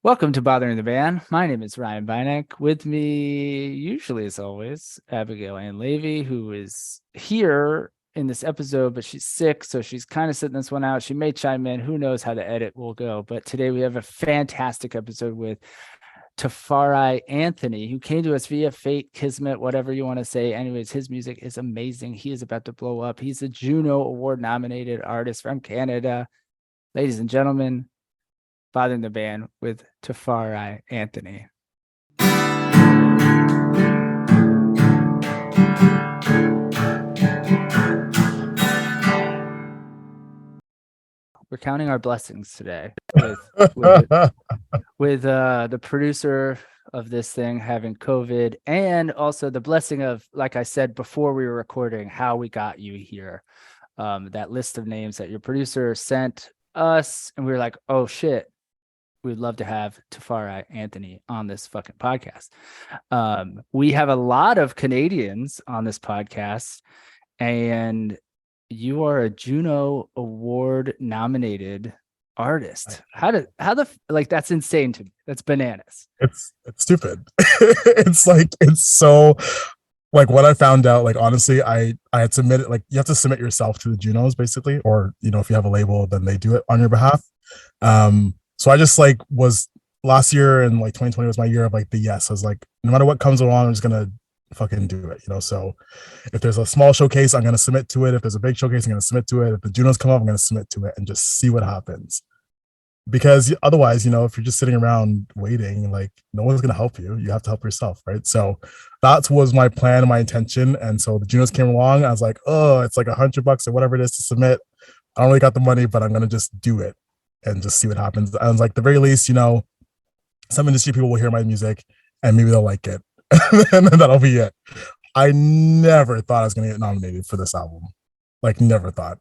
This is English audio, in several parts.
Welcome to Bothering the Band. My name is Ryan Bynek. With me, usually as always, Abigail Ann Levy, who is here in this episode, but she's sick, so she's kind of sitting this one out. She may chime in. Who knows how the edit will go? But today we have a fantastic episode with Tafari Anthony, who came to us via fate, kismet, whatever you want to say. Anyways, his music is amazing. He is about to blow up. He's a Juno Award-nominated artist from Canada. Ladies and gentlemen, Bothering the Band with Tafari Anthony. We're counting our blessings today with the producer of this thing having COVID, and also the blessing of, like I said before we were recording, how we got you here. That list of names that your producer sent us, and we were like, oh shit, we'd love to have Tafari Anthony on this fucking podcast. We have a lot of Canadians on this podcast, and you are a Juno Award-nominated artist. That's insane to me. That's bananas. It's stupid. it's so like what I found out, like honestly, I had submitted, like you have to submit yourself to the Junos basically, or if you have a label, then they do it on your behalf. So I just was last year, and 2020 was my year of the yes. I was like, no matter what comes along, I'm just gonna fucking do it, So if there's a small showcase, I'm gonna submit to it. If there's a big showcase, I'm gonna submit to it. If the Junos come up, I'm gonna submit to it and just see what happens. Because otherwise, if you're just sitting around waiting, no one's gonna help you. You have to help yourself, right? So that was my plan and my intention. And so the Junos came along. I was like, oh, it's like $100 or whatever it is to submit. I don't really got the money, but I'm gonna just do it and just see what happens. I was like, the very least, some industry people will hear my music and maybe they'll like it. And then that'll be it. I never thought I was going to get nominated for this album. Never thought.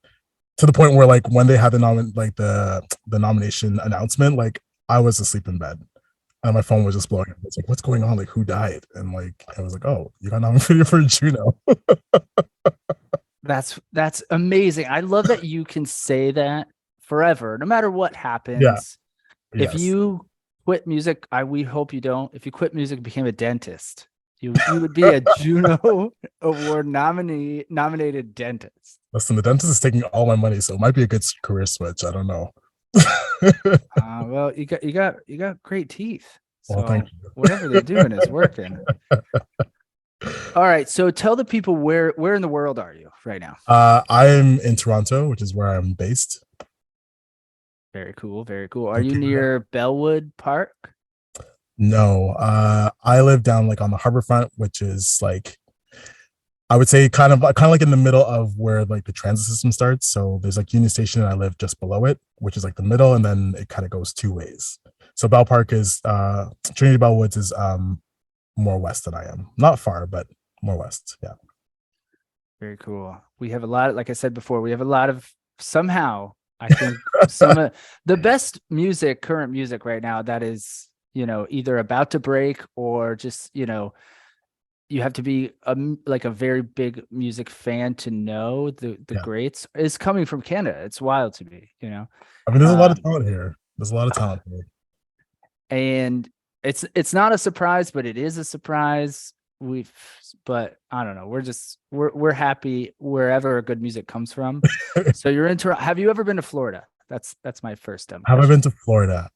To the point where when they had the nomination announcement, I was asleep in bed and my phone was just blowing up. It's like, what's going on? Who died? And I was like, oh, you got nominated for Juno. That's amazing. I love that you can say that forever, no matter what happens. Yeah. If you quit music, we hope you don't. If you quit music and became a dentist, you would be a Juno Award nominated dentist. Listen, the dentist is taking all my money, so it might be a good career switch. I don't know. Well, you got great teeth. So well, thank you. Whatever they're doing is working. All right, so tell the people where in the world are you right now? I'm in Toronto, which is where I'm based. Very cool. Very cool. Are you near Bellwood Park? No, I live down on the Harbourfront, which is I would say kind of in the middle of where the transit system starts. So there's Union Station, and I live just below it, which is the middle, and then it kind of goes two ways. So Bell Park is Trinity Bellwoods is more west than I am. Not far, but more west. Yeah. Very cool. We have a lot, like I said before, we have a lot of somehow. I think some of the best music, current music right now, that is, either about to break or just, you have to be a very big music fan to know the greats, is coming from Canada. It's wild to me, I mean, there's a lot of talent here. There's a lot of talent here. And it's not a surprise, but it is a surprise. But I don't know. We're happy wherever good music comes from. So you're in Toronto. Have you ever been to Florida? That's my first time. Have I been to Florida?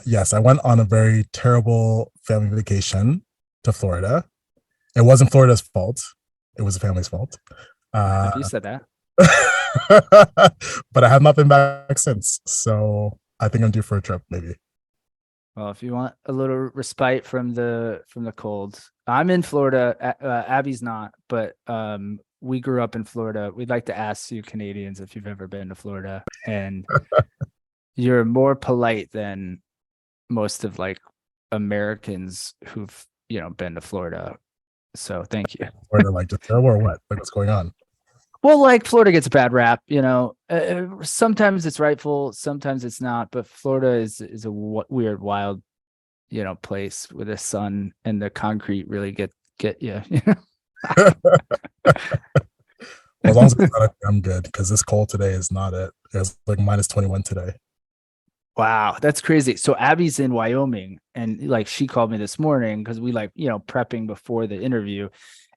Yes, I went on a very terrible family vacation to Florida. It wasn't Florida's fault. It was the family's fault. You said that. But I have not been back since. So I think I'm due for a trip, maybe. Well, if you want a little respite from the cold, I'm in Florida. Abby's not, but we grew up in Florida. We'd like to ask you Canadians if you've ever been to Florida, and you're more polite than most of Americans who've been to Florida. So thank you. Florida just terrible or what? What's going on? Well, Florida gets a bad rap, sometimes it's rightful, sometimes it's not, but Florida is a weird, wild, place where the sun and the concrete really get you. As long as it's not, I'm good, because this cold today is not it. It's -21 today. Wow, that's crazy. So Abby's in Wyoming, and like she called me this morning because we like, prepping before the interview,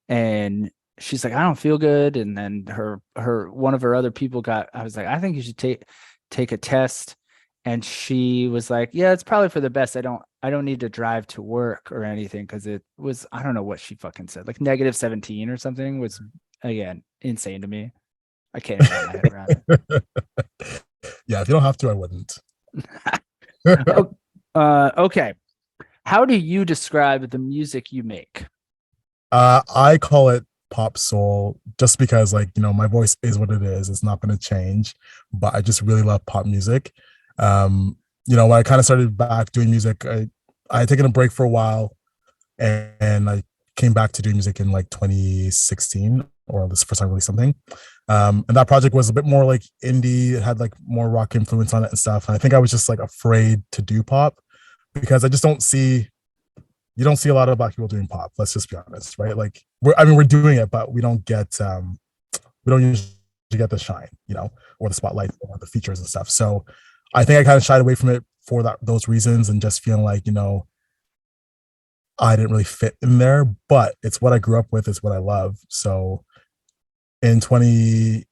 and she's like, I don't feel good. And then her one of her other people I was like, I think you should take a test. And she was like, yeah, it's probably for the best. I don't need to drive to work or anything because it was, I don't know what she fucking said, like -17 or something, was again insane to me. I can't even wrap my head around Yeah, if you don't have to, I wouldn't. it. Oh, okay. How do you describe the music you make? I call it pop soul just because, like, my voice is what it is. It's not going to change, but I just really love pop music. When I kind of started back doing music, I had taken a break for a while, and I came back to doing music in like 2016, or this first time I released something. And that project was a bit more like indie. It had like more rock influence on it and stuff. And I think I was just like afraid to do pop because I just don't see you don't see a lot of black people doing pop. Let's just be honest, right? Like we're doing it, but we don't usually get the shine, or the spotlight or the features and stuff. So I think I kind of shied away from it for those reasons, and just feeling like, I didn't really fit in there, but it's what I grew up with, it's what I love. So in 20,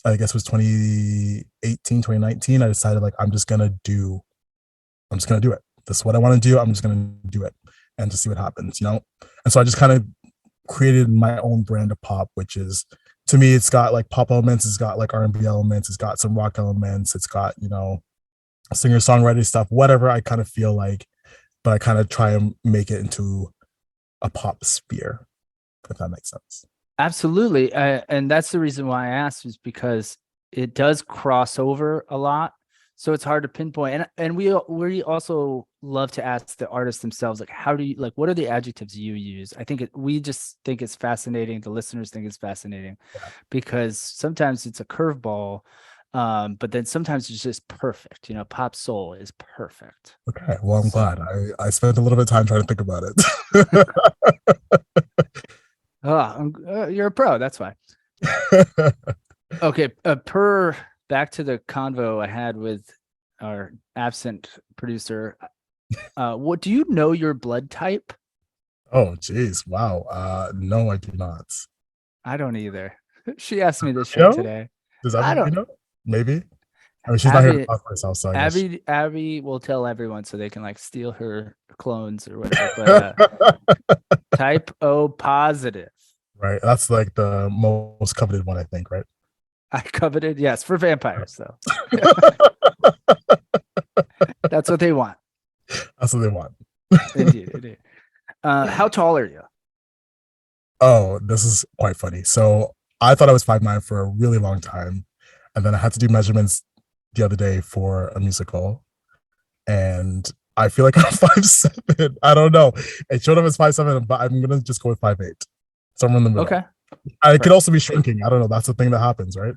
I guess it was 2018, 2019, I decided like I'm just gonna do it. This is what I want to do. I'm just gonna do it and just see what happens. And so I just kind of created my own brand of pop, which is, to me, it's got like pop elements, it's got like R&B elements, it's got some rock elements, it's got, singer songwriting stuff, whatever I kind of feel like, but I kind of try and make it into a pop sphere, if that makes sense. Absolutely. And that's the reason why I asked, is because it does cross over a lot. So it's hard to pinpoint. And we also love to ask the artists themselves, like, what are the adjectives you use? We just think it's fascinating. The listeners think it's fascinating because sometimes it's a curveball, but then sometimes it's just perfect. Pop soul is perfect. Okay, well, I'm glad. I spent a little bit of time trying to think about it. Oh, you're a pro. That's why. Okay. Back to the convo I had with our absent producer. What do you know your blood type? Oh, geez. Wow. No, I do not. I don't either. She asked me this You shit know? today. Does I everybody don't. know? Maybe. I mean, she's not here to Abby, talk for herself, so I guess. Abby will tell everyone so they can like steal her clones or whatever. But type O positive. Right. That's like the most coveted one, I think, right? I coveted, yes, for vampires though. That's what they want. That's what they want. Indeed. How tall are you? Oh, this is quite funny. So I thought I was 5'9" for a really long time. And then I had to do measurements the other day for a musical. And I feel like I'm 5'7". I don't know. It showed up as 5'7", but I'm gonna just go with 5'8". Somewhere in the middle. Okay. I could also be shrinking. I don't know. That's the thing that happens, right?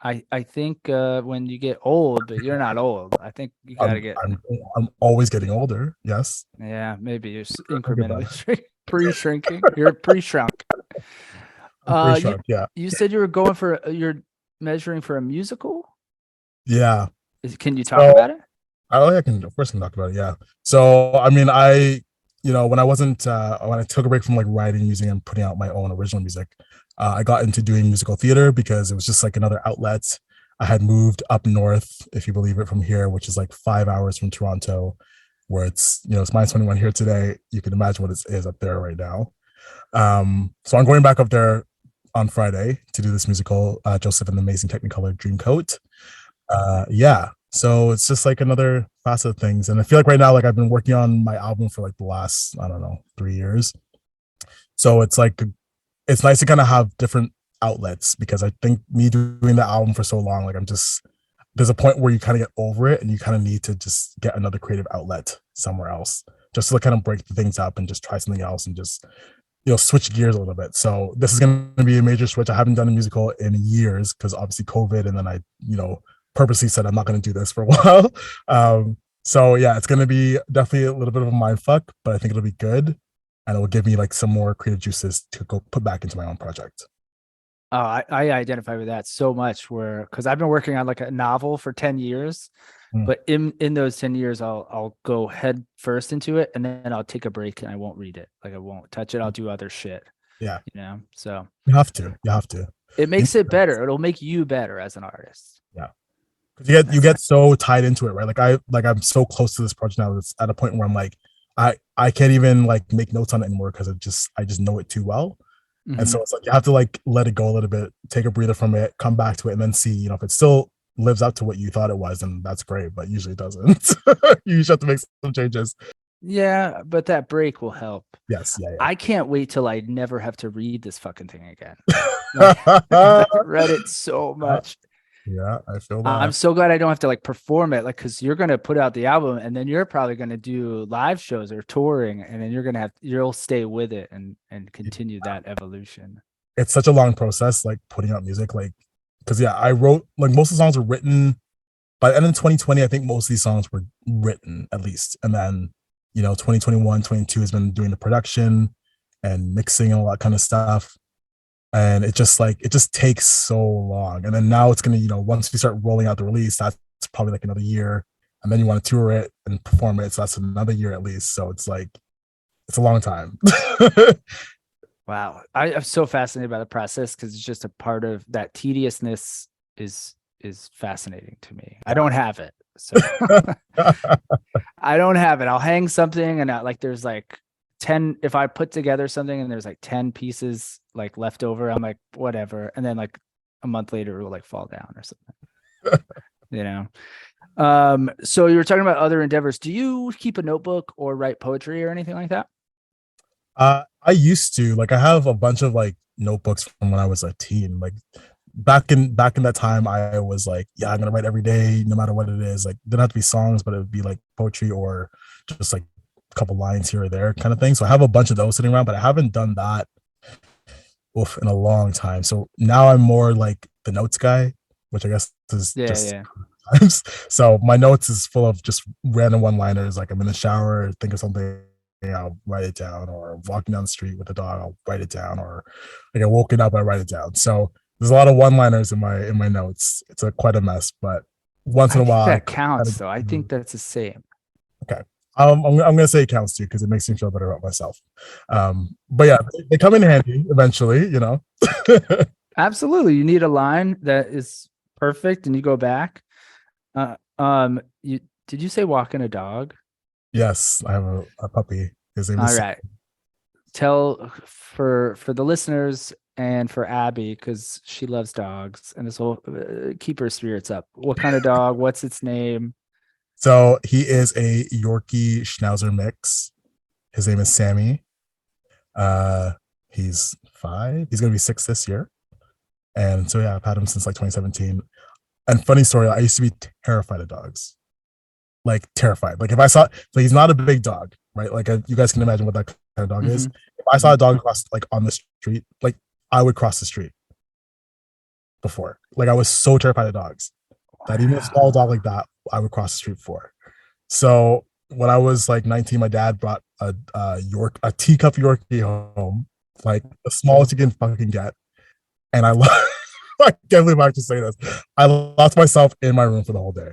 I think when you get old, but you're not old. I think you gotta I'm get, I'm I'm always getting older. Yes. yeah, maybe you're Think about incrementally pre-shrinking. You're pre-shrunk. I'm pretty You sure. Yeah. you said you're measuring for a musical. Yeah. Can you talk So about it? I can, of course, can talk about it. Yeah. So I mean, when I wasn't when I took a break from like writing, music, and putting out my own original music, I got into doing musical theater because it was just like another outlet. I had moved up north, if you believe it, from here, which is like 5 hours from Toronto, where it's -21 here today. You can imagine what it is up there right now. So I'm going back up there on Friday to do this musical, Joseph and the Amazing Technicolor Dreamcoat. Yeah. So it's just like another facet of things. And I feel like right now, like I've been working on my album for like the last, I don't know, 3 years. So it's like, it's nice to kind of have different outlets, because I think me doing the album for so long, like there's a point where you kind of get over it and you kind of need to just get another creative outlet somewhere else, just to like kind of break the things up and just try something else and just, switch gears a little bit. So this is going to be a major switch. I haven't done a musical in years because obviously COVID. And then I, purposely said I'm not going to do this for a while. So yeah, it's going to be definitely a little bit of a mind fuck, but I think it'll be good, and it will give me like some more creative juices to go put back into my own project. Oh, I identify with that so much, because I've been working on like a novel for 10 years. Mm. But in those 10 years, I'll go head first into it, and then I'll take a break and I won't read it. Like I won't touch it. I'll do other shit, Yeah, So you have to. You have to. it You makes it better. It'll make you better as an artist. Yeah, because you That's get so tied into it, right? I'm so close to this project now. It's at a point where I'm like, I can't even like make notes on it anymore because I just know it too well. And Mhm. so it's like you have to like let it go a little bit, take a breather from it, come back to it, and then see, if it still lives up to what you thought it was, then that's great. But usually it doesn't. You usually have to make some changes. Yeah, but that break will help. Yes, I can't wait till I never have to read this fucking thing again. Like, because yeah. I've read it so much. Yeah, I feel I'm that. so glad I don't have to like perform it, like, because you're gonna put out the album and then you're probably gonna do live shows or touring, and then you'll stay with it and continue that evolution. It's such a long process, like putting out music, like because yeah, I wrote like most of the songs were written by the end of 2020. I think most of these songs were written at least, and then 2021, 22 has been doing the production and mixing and all that kind of stuff. And it just takes so long. And then now it's gonna, once we start rolling out the release, that's probably like another year. And then you want to tour it and perform it. So that's another year at least. So it's like it's a long time. Wow. I'm so fascinated by the process because it's just a part of that tediousness is fascinating to me. I don't have it. So I don't have it. I'll hang something and like there's like 10, if I put together something and there's like 10 pieces like left over, I'm like, whatever. And then like a month later it will like fall down or something, you know? So you were talking about other endeavors. Do you keep a notebook or write poetry or anything like that? I used to like I have a bunch of like notebooks from when I was a teen. Like back in that time, I was like, yeah, I'm gonna write every day, no matter what it is. Like, it didn't have to be songs, but it would be like poetry or just like a couple lines here or there, kind of thing. So I have a bunch of those sitting around, but I haven't done that in a long time. So now I'm more like the notes guy, which I guess is Yeah, just yeah. times. So my notes is full of just random one-liners. Like I'm in the shower, think of something, I'll write it down, or walking down the street with the dog, I'll write it down, or like I woken up, I write it down. So there's a lot of one-liners in my notes. It's quite a mess, but once in I a think while, that counts though. I think that's the same. okay. I'm gonna say it counts too because it makes me feel better about myself. But yeah, they come in handy eventually. Absolutely. You need a line that is perfect and you go back. You did you say walking a dog? Yes, I have a puppy. His name All is. right. Tell for the listeners and for Abby, because she loves dogs and this will keep her spirits up. What kind of dog? What's its name? So he is a Yorkie Schnauzer mix. His name is Sammy. Uh, he's 5. He's gonna be 6 this year. And so yeah, I've had him since like 2017. And funny story, I used to be terrified of dogs. Like terrified. Like if I saw, so he's not a big dog, right? Like you guys can imagine what that kind of dog is. Mm-hmm. If I saw a dog cross like on the street, like I would cross the street before. Like I was so terrified of dogs that even a small Wow. dog like that, I would cross the street for. So when I was like 19, my dad brought a teacup Yorkie home, like the smallest you can fucking get, and I can't believe I have to say this. I locked myself in my room for the whole day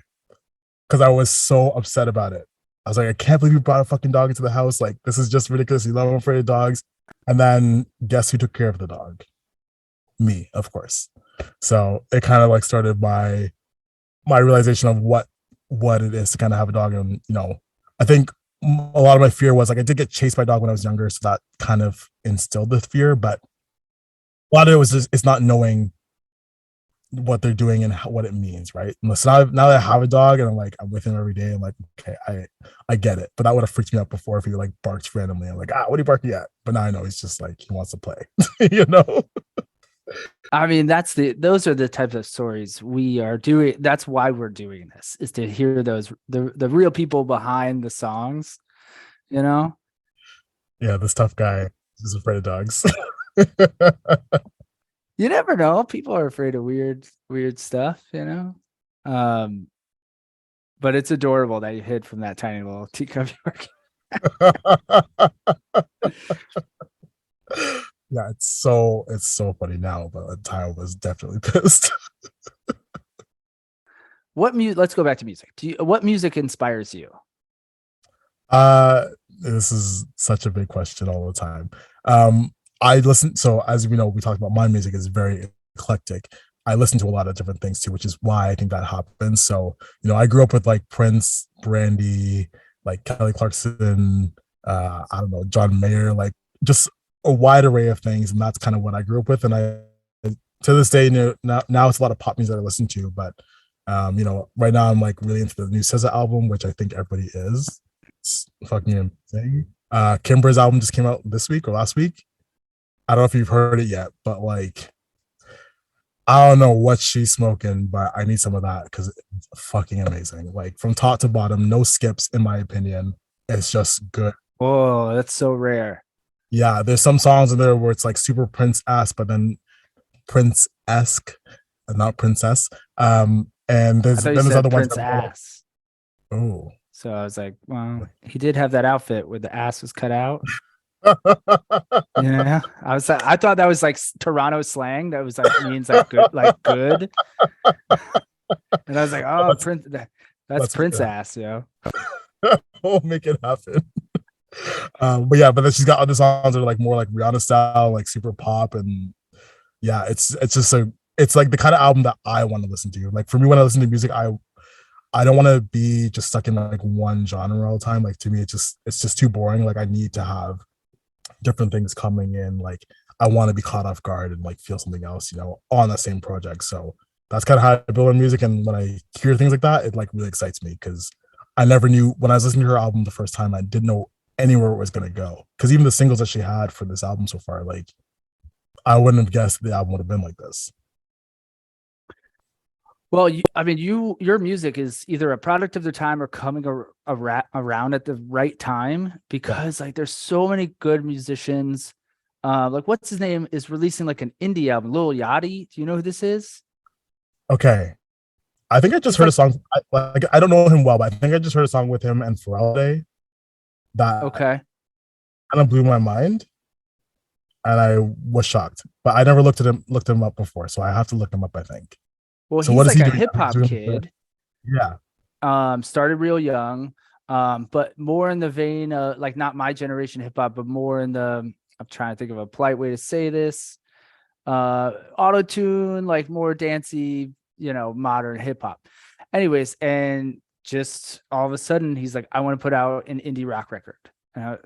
because I was so upset about it. I was like, I can't believe you brought a fucking dog into the house. Like, this is just ridiculous. You know, I'm afraid of dogs. And then guess who took care of the dog? Me, of course. So it kind of like started my realization of what it is to kind of have a dog. And I think a lot of my fear was like I did get chased by a dog when I was younger, so that kind of instilled the fear. But a lot of it was just it's not knowing what they're doing and what it means, right? And so now that I have a dog and I'm with him every day, I'm like, okay, I get it. But that would have freaked me out before if he like barked randomly. I'm like, what are you barking at? But now I know he's just like he wants to play, you know. I mean, those are the types of stories we are doing. That's why we're doing this, is to hear the real people behind the songs, you know? Yeah, this tough guy is afraid of dogs. You never know. People are afraid of weird stuff, you know? Um, but it's adorable that you hid from that tiny little teacup Yorkie. Yeah, it's so funny now, but at the time I was definitely pissed. What music? Let's go back to music. What music inspires you? Uh, this is such a big question all the time. I listen. So as we know, we talked about my music is very eclectic. I listen to a lot of different things too, which is why I think that happens. So I grew up with like Prince, Brandy, like Kelly Clarkson, I don't know, John Mayer, like just a wide array of things, and that's kind of what I grew up with. And I to this day, now it's a lot of pop music that I listen to, but right now I'm like really into the new SZA album, which I think everybody is. It's fucking amazing. Kimber's album just came out this week or last week. I don't know if you've heard it yet, but like I don't know what she's smoking, but I need some of that because it's fucking amazing. Like from top to bottom, no skips, in my opinion. It's just good. Oh, that's so rare. Yeah, there's some songs in there where it's like super Prince-esque, but then Prince-esque, not princess. And I there's thought you then there's said other ones Prince that are more like, ass. oh. So I was like, well, he did have that outfit where the ass was cut out. Yeah, I thought that was like Toronto slang. That was like means like good. And I was like, oh, let's, Prince, that's let's make Prince it ass, yo. happen. We'll make it happen. But yeah, but then she's got other songs that are like more like Rihanna style, like super pop, and yeah, it's just it's like the kind of album that I want to listen to. Like for me, when I listen to music, I don't want to be just stuck in like one genre all the time. Like to me, it's just too boring. Like I need to have different things coming in. Like I want to be caught off guard and like feel something else, on the same project. So that's kind of how I build on music. And when I hear things like that, it like really excites me because I never knew when I was listening to her album the first time, I didn't know anywhere it was gonna go. Because even the singles that she had for this album so far, like I wouldn't have guessed the album would have been like this. Well, I mean, your music is either a product of their time or coming around at the right time Yeah. because like there's so many good musicians. Like what's his name is releasing like an indie album, Lil Yachty. Do you know who this is? Okay. I think I just He's heard a like, song. I don't know him well, but I think I just heard a song with him and Pharrell Day that okay. kind of blew my mind, and I was shocked. But I never looked him up before, so I have to look him up. I think. Well, So what he's is like he a doing hip now? He's hop doing kid. yeah. Started real young. But more in the vein of like not my generation hip hop, but more in the I'm trying to think of a polite way to say this. Auto tune, like more dancey, modern hip hop. Anyways, and just all of a sudden he's like, I want to put out an indie rock record. And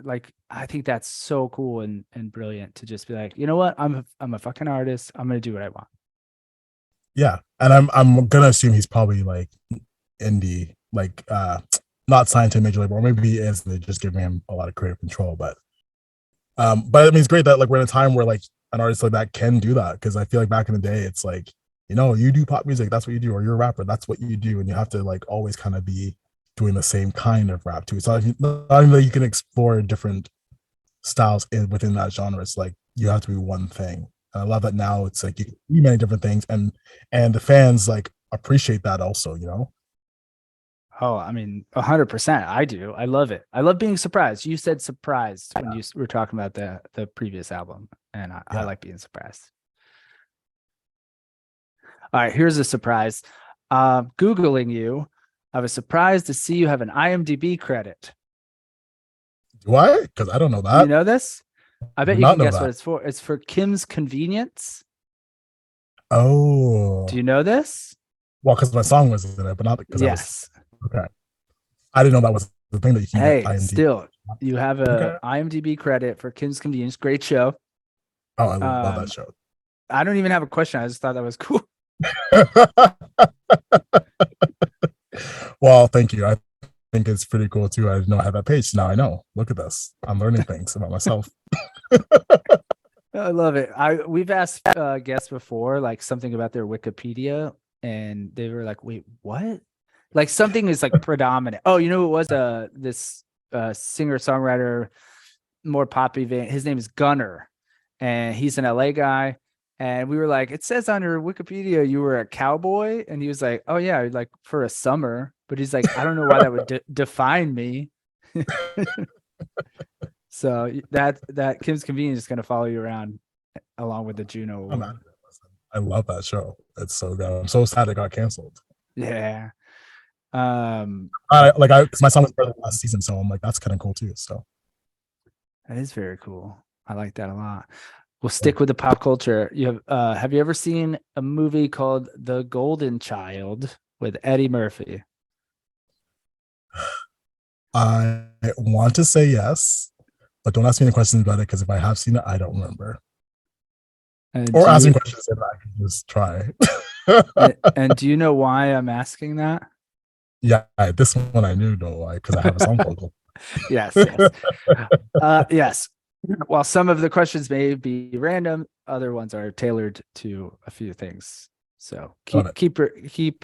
I think that's so cool and brilliant to just be like, you know what? I'm a fucking artist. I'm gonna do what I want. Yeah, and I'm gonna assume he's probably like indie, like not signed to a major label, or maybe he is. They just giving him a lot of creative control, but I mean, it's great that like we're in a time where like an artist like that can do that because I feel like back in the day, it's like you do pop music, that's what you do, or you're a rapper, that's what you do, and you have to like always kind of be doing the same kind of rap too. It's not even that you can explore different styles within that genre. It's like you have to be one thing. And I love that now. It's like you can do many different things, and the fans like appreciate that also. Oh, I mean, 100%. I do. I love it. I love being surprised. You said surprised when you were talking about the previous album, and I Yeah. like being surprised. All right, here's a surprise. Googling you, I was surprised to see you have an IMDb credit. Do I? Because I don't know Do you that. know this? I I do bet you not can know guess what that. it's for. It's for Kim's Convenience. Do Oh, you know this? well, because my song was in it, but not because I was Yes. okay. I didn't know that was the thing that you can get Hey, IMDb. still, you have a Okay. IMDb credit for Kim's Convenience. Great show. Oh, I love that Um, show. I don't even have a question. I just thought that was cool. Well, thank you. I think it's pretty cool too. I didn't know I had that page. Now I know. Look at this. I'm learning things about myself. I love it. We've asked guests before, like something about their Wikipedia, and they were like, "Wait, what?" Like something is like predominant. Oh, you know who it was? This singer songwriter, more poppy vein. His name is Gunner, and he's an LA guy. And we were like, "It says on your Wikipedia you were a cowboy," and he was like, "Oh yeah, like for a summer." But he's like, "I don't know why that would define me." So that Kim's Convenience is going to follow you around along with the Juno I'm Award. out of it. I love that show. It's so good. I'm so sad it got canceled. Yeah. Because my son was there last season, so I'm like, that's kind of cool too. So That is very cool. I like that a lot. We'll yeah. stick with the pop culture. Have you ever seen a movie called The Golden Child with Eddie Murphy? I want to say yes, but don't ask me any questions about it because if I have seen it, I don't remember. And Or do ask me you questions and I can just try. and do you know why I'm asking that? Yeah, this one I knew though, like because I have a song called. Yes, yes. Yes. While some of the questions may be random, other ones are tailored to a few things. So Got it. keep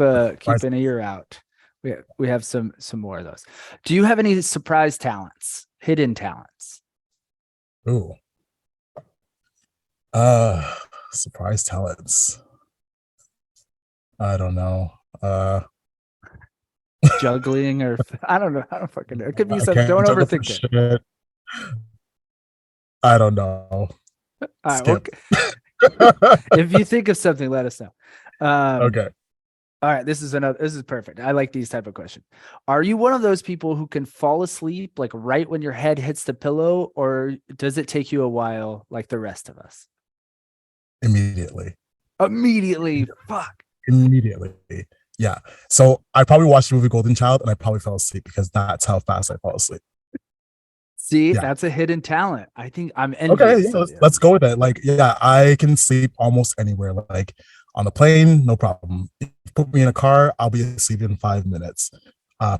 an ear out. We have some more of those. Do you have any surprise talents, hidden talents? Ooh. Uh Surprise talents. I don't know. Juggling or I don't know. I don't fucking know. It could be I something. Don't can't juggle for overthink it. shit. I don't know. All right. Well, Skip. if you think of something, let us know. Um, Okay. all right. This is perfect. I like these type of questions. Are you one of those people who can fall asleep like right when your head hits the pillow, or does it take you a while like the rest of us? Immediately. Immediately. Fuck. Immediately. Yeah. So I probably watched the movie Golden Child and I probably fell asleep because that's how fast I fall asleep. See, Yeah. that's a hidden talent. I think I'm Okay. Yeah. envious of you. Let's go with it. Like, yeah, I can sleep almost anywhere. Like on the plane, no problem. If you put me in a car, I'll be asleep in 5 minutes.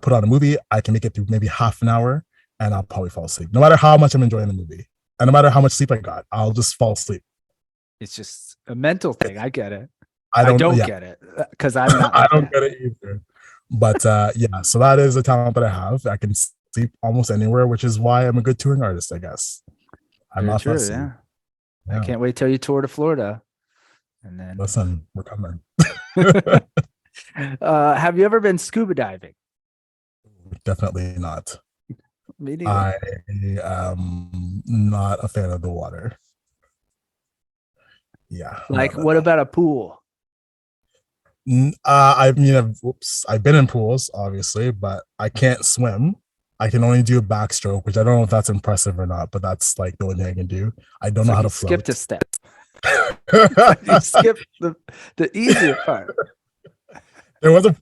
Put on a movie, I can make it through maybe half an hour and I'll probably fall asleep. No matter how much I'm enjoying the movie. And no matter how much sleep I got, I'll just fall asleep. It's just a mental thing. I get it. I I don't, don't yeah, get it because I'm not I like don't that. get it either. But yeah, so that is a talent that I have. I can sleep almost anywhere, which is why I'm a good touring artist, I guess. I'm Very not true. fussy. Yeah. I Yeah. can't wait till you tour to Florida. And then, Listen, we're coming. have you ever been scuba diving? Definitely not. Me neither. I am not a fan of the water. Yeah, no, Like, no, what no. about a pool? I mean, I've been in pools, obviously, but I can't swim. I can only do a backstroke, which I don't know if that's impressive or not, but that's like the only thing I can do. I don't So know how he to skipped a float. step. You skipped the easier part. There was a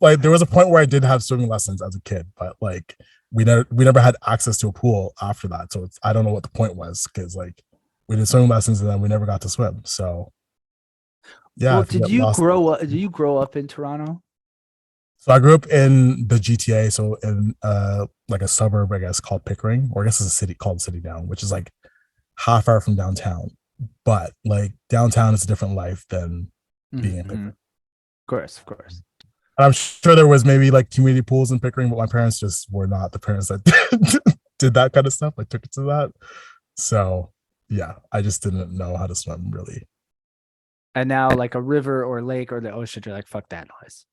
point where I did have swimming lessons as a kid, but like we never had access to a pool after that. So I don't know what the point was because like we did swimming lessons and then we never got to swim. So yeah, Well, if you get lost. did you grow up in Toronto? So I grew up in the GTA, so in like a suburb, I guess, called Pickering, or I guess it's a city called City Down, which is like half hour from downtown. But like downtown is a different life than being in Mm-hmm. Pickering. Of course, of course. And I'm sure there was maybe like community pools in Pickering, but my parents just were not the parents that did that kind of stuff. Like took it to that. So yeah, I just didn't know how to swim really. And now, like a river or lake or the ocean, you're like, fuck that noise.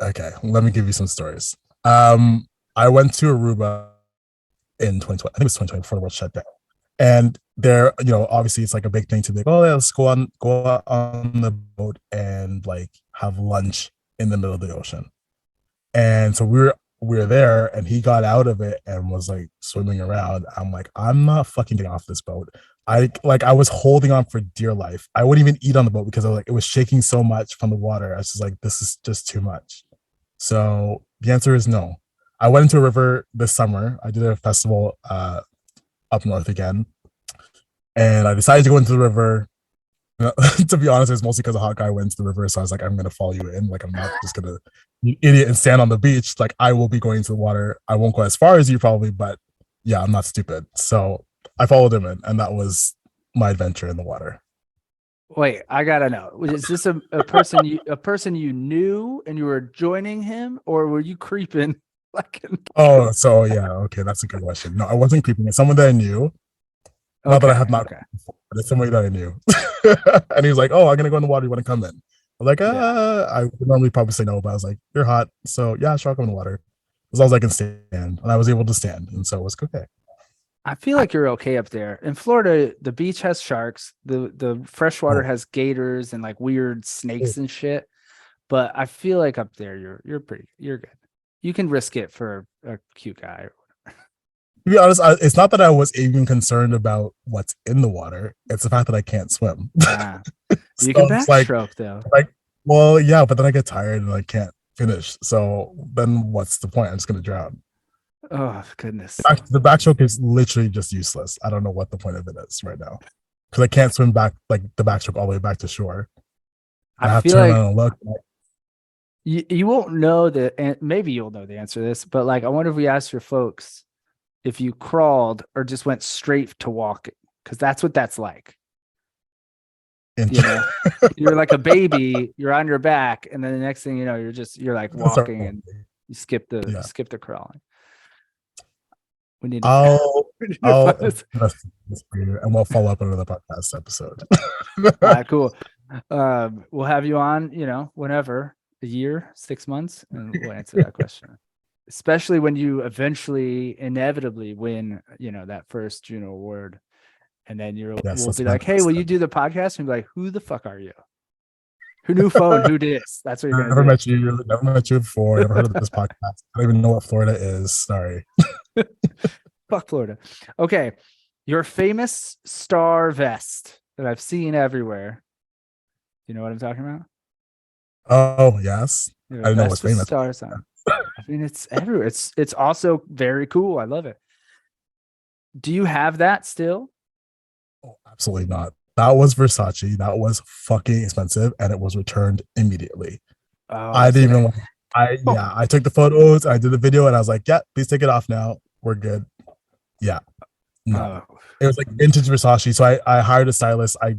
Okay, let me give you some stories. I went to Aruba in 2020. I think it was 2020 before the world shut down. And there, obviously it's like a big thing to be like, oh, yeah, let's go out on the boat and like have lunch in the middle of the ocean. And so we were there and he got out of it and was like swimming around. I'm like, I'm not fucking getting off this boat. I was holding on for dear life. I wouldn't even eat on the boat because I was like, it was shaking so much from the water. I was just like, this is just too much. So the answer is no. I went into a river this summer. I did a festival up north again. And I decided to go into the river. To be honest, it was mostly because a hot guy went into the river. So I was like, I'm going to follow you in. Like, I'm not just going to, you idiot, and stand on the beach. Like, I will be going into the water. I won't go as far as you probably, but yeah, I'm not stupid. So I followed him in, and that was my adventure in the water. Wait, I gotta know. Is this a person you knew and you were joining him, or were you creeping like Oh, so yeah. Okay. That's a good question. No, I wasn't creeping. It's someone that I knew. Not that I okay, have not, okay. but it's somebody that I knew. And he was like, oh, I'm going to go in the water. You want to come in? I'm like, Yeah. I would normally probably say no, but I was like, you're hot. So yeah, sure, I'll come in the water. As long as I can stand. And I was able to stand. And so it was okay. I feel like you're okay up there. In Florida, the beach has sharks, the freshwater Oh, has gators and like weird oh, snakes and shit. but I feel like up there you're good. You can risk it for a cute guy. To be honest, it's not that I was even concerned about what's in the water. It's the fact that I can't swim. You So can it's like, backstroke though. well, yeah, but then I get tired and I can't finish. So then what's the point? I'm just gonna drown. Oh goodness. The backstroke is literally just useless. I don't know what the point of it is right now because I can't swim back like the backstroke all the way back to shore. I have to feel turn like around and look. you won't know and maybe you'll know the answer to this, but like I wonder if we asked your folks if you crawled or just went straight to walking, because that's what that's like. You know, you're like a baby, you're on your back, and then the next thing you know, you're like walking and you skip the crawling. We need to I'll this for you, and we'll follow up another podcast episode. All right, cool. We'll have you on, whenever, a year, 6 months, and we'll answer that question. Especially when you eventually, inevitably win, that first Juno Award, and then we'll be like, "Hey, will you do the podcast?" And be like, "Who the fuck are you? Who knew phone? Who this?" That's what you're gonna do. Never met you before. Never heard of this podcast. I don't even know what Florida is. Sorry. Fuck Florida. Okay, your famous star vest that I've seen everywhere. You know what I'm talking about? Oh yes, I didn't know what's famous. Stars on. I mean, it's everywhere. It's also very cool. I love it. Do you have that still? Oh, absolutely not. That was Versace. That was fucking expensive, and it was returned immediately. Oh, I didn't even. I took the photos. I did the video, and I was like, "Yeah, please take it off now. We're good." Yeah, no, it was like vintage Versace. So I hired a stylist. I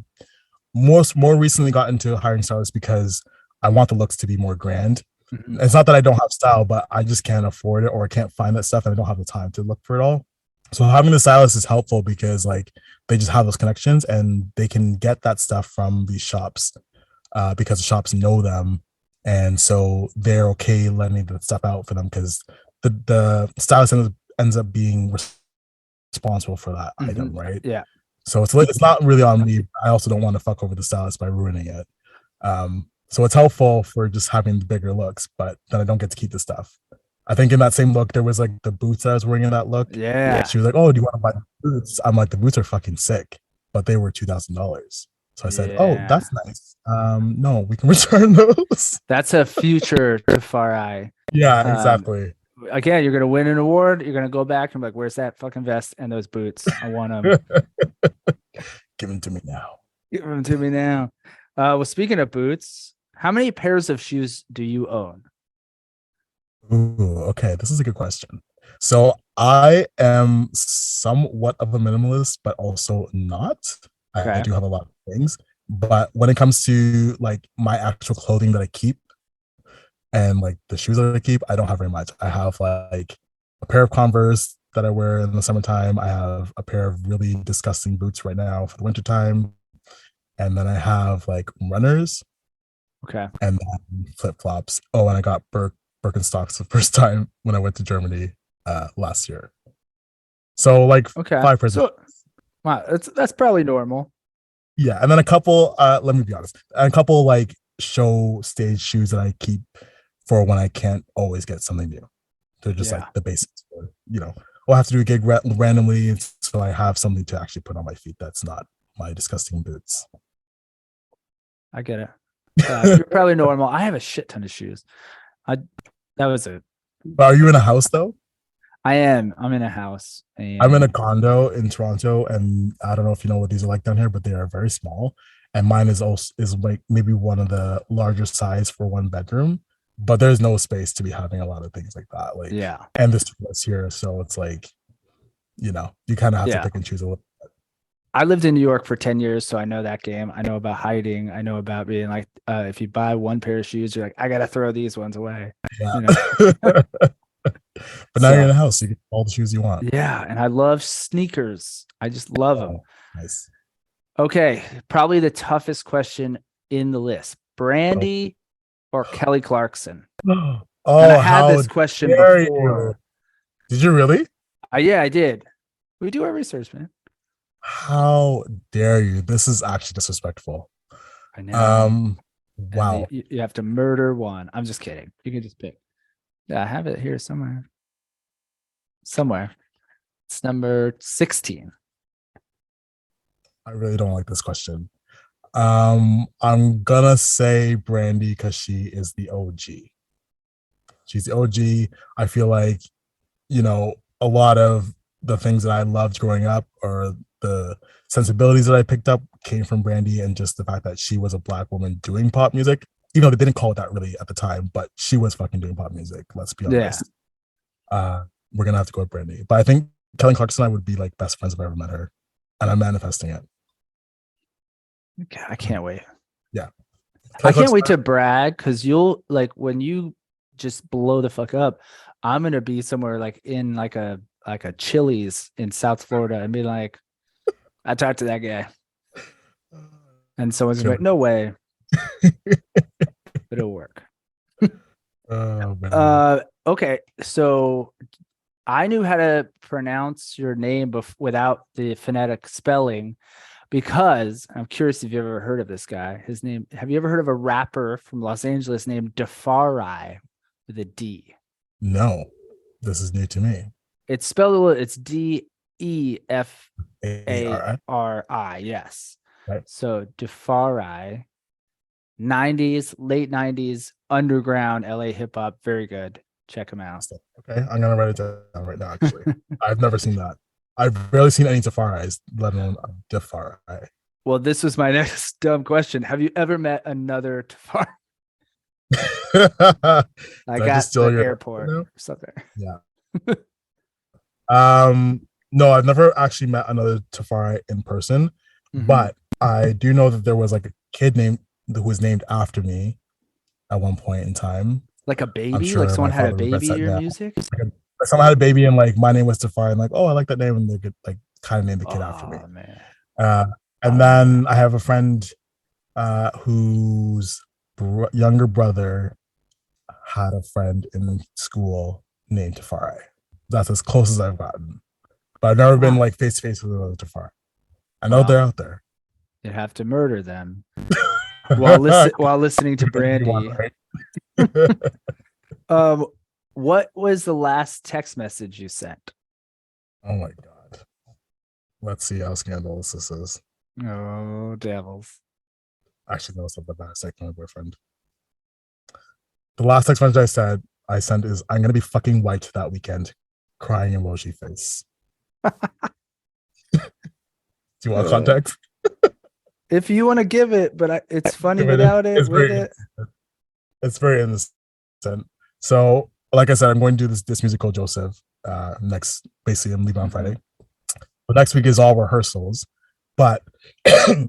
more recently got into hiring stylists because I want the looks to be more grand. Mm-hmm. It's not that I don't have style, but I just can't afford it or I can't find that stuff and I don't have the time to look for it all. So having the stylist is helpful because like they just have those connections and they can get that stuff from these shops because the shops know them. And so they're okay letting the stuff out for them because the stylist ends up being responsible for that item, right? Yeah. So it's not really on me. I also don't want to fuck over the stylist by ruining it. So it's helpful for just having the bigger looks, but then I don't get to keep the stuff. I think in that same look, there was like the boots that I was wearing in that look. Yeah. She was like, "Oh, do you want to buy the boots?" I'm like, "The boots are fucking sick, but they were $2,000." So I said, "Oh, that's nice. No, we can return those." That's a future Tafari. Yeah, exactly. Again, you're gonna win an award. You're gonna go back and be like, "Where's that fucking vest and those boots? I want them." Give them to me now. Give them to me now. Well, speaking of boots, how many pairs of shoes do you own? Ooh, okay. This is a good question. So I am somewhat of a minimalist, but also not. Okay. I do have a lot of things, but when it comes to like my actual clothing that I keep and like the shoes that I keep, I don't have very much. I have like a pair of Converse that I wear in the summertime. I have a pair of really disgusting boots right now for the wintertime. And then I have like runners. Okay. And then flip-flops. Oh, and I got Birkenstocks the first time when I went to Germany last year. So like 5%. So, wow, that's probably normal. Yeah, and then a couple, let me be honest, a couple like show stage shoes that I keep for when I can't always get something new. They're just like the basics. I'll have to do a gig randomly, so I have something to actually put on my feet that's not my disgusting boots. I get it. You're probably normal. I have a shit ton of shoes. That was it. Are you in a house though? I am. I'm in a house. I'm in a condo in Toronto, and I don't know if you know what these are like down here, but they are very small. And mine is like maybe one of the larger size for one bedroom, but there's no space to be having a lot of things like that. Like, and this was here, so it's like, you kind of have to pick and choose a little. I lived in New York for 10 years, so I know that game. I know about hiding. I know about being like, if you buy one pair of shoes, you're like, I got to throw these ones away. Yeah. But now you're in a house, so you get all the shoes you want. Yeah, and I love sneakers. I just love them. Nice. Okay, probably the toughest question in the list. Brandy or Kelly Clarkson? Oh, and I had this question before. You. Did you really? Yeah, I did. We do our research, man. How dare you? This is actually disrespectful. I know. and Wow. you have to murder one. I'm just kidding. You can just pick. Yeah, I have it here somewhere. Somewhere. It's number 16. I really don't like this question. I'm gonna say Brandy because she is the OG. She's the OG. I feel like, a lot of the things that I loved growing up or the sensibilities that I picked up came from Brandy, and just the fact that she was a Black woman doing pop music, even though they didn't call it that really at the time, but she was fucking doing pop music. Let's be Yeah. honest. We're gonna have to go with Brandy, but I think Kelly Clarkson and I would be like best friends if I ever met her, and I'm manifesting it. Okay, I can't wait. Yeah. I can't wait to brag because you'll like when you just blow the fuck up, I'm gonna be somewhere like in like a Chili's in South Florida and be like, I talked to that guy. And someone's gonna be like, no way. But it'll work. Okay. So I knew how to pronounce your name without the phonetic spelling because I'm curious if you ever heard of this guy. His name, have you ever heard of a rapper from Los Angeles named Tafari with a D? No, this is new to me. It's spelled, it's DEFARI. Yes. Right. So Tafari, 90s, late 90s, underground LA hip hop. Very good. Check him out. Okay, I'm gonna write it down right now. Actually, I've never seen that. I've barely seen any Tafaris, let alone a Tafari. Well, this was my next dumb question. Have you ever met another Tafari? I got the airport or something. Yeah. No, I've never actually met another Tafari in person, but I do know that there was like a kid who was named after me at one point in time. Like a baby? Like someone had a baby in your music? Like someone had a baby and like my name was Tafari, and like, oh, I like that name, and they could like kind of name the kid after me. Man. And then I have a friend whose younger brother had a friend in school named Tafari. That's as close as I've gotten. But I've never been like face to face with another Tafari. I know they're out there. You have to murder them while listening to Brandy. What was the last text message you sent? Oh my god. Let's see how scandalous this is. Oh, devils. Actually, no, it's not the best. I my boyfriend. The last text message I sent is, I'm gonna be fucking white that weekend. Crying emoji face. Do you want context? If you want to give it, but it's funny without it. It's very innocent. So, like I said, I'm going to do this musical Joseph next. Basically, I'm leaving on Friday. But next week is all rehearsals. But I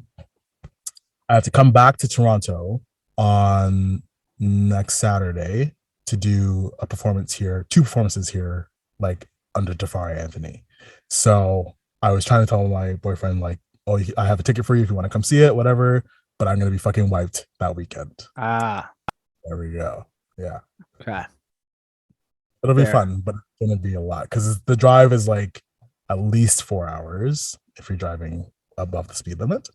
have to come back to Toronto on next Saturday to do a performance here, 2 performances here, like under Tafari Anthony. So I was trying to tell my boyfriend, like, oh, I have a ticket for you if you want to come see it, whatever. But I'm gonna be fucking wiped that weekend. There we go. Yeah. Okay. It'll be fun, but it's gonna be a lot because the drive is like at least 4 hours if you're driving above the speed limit.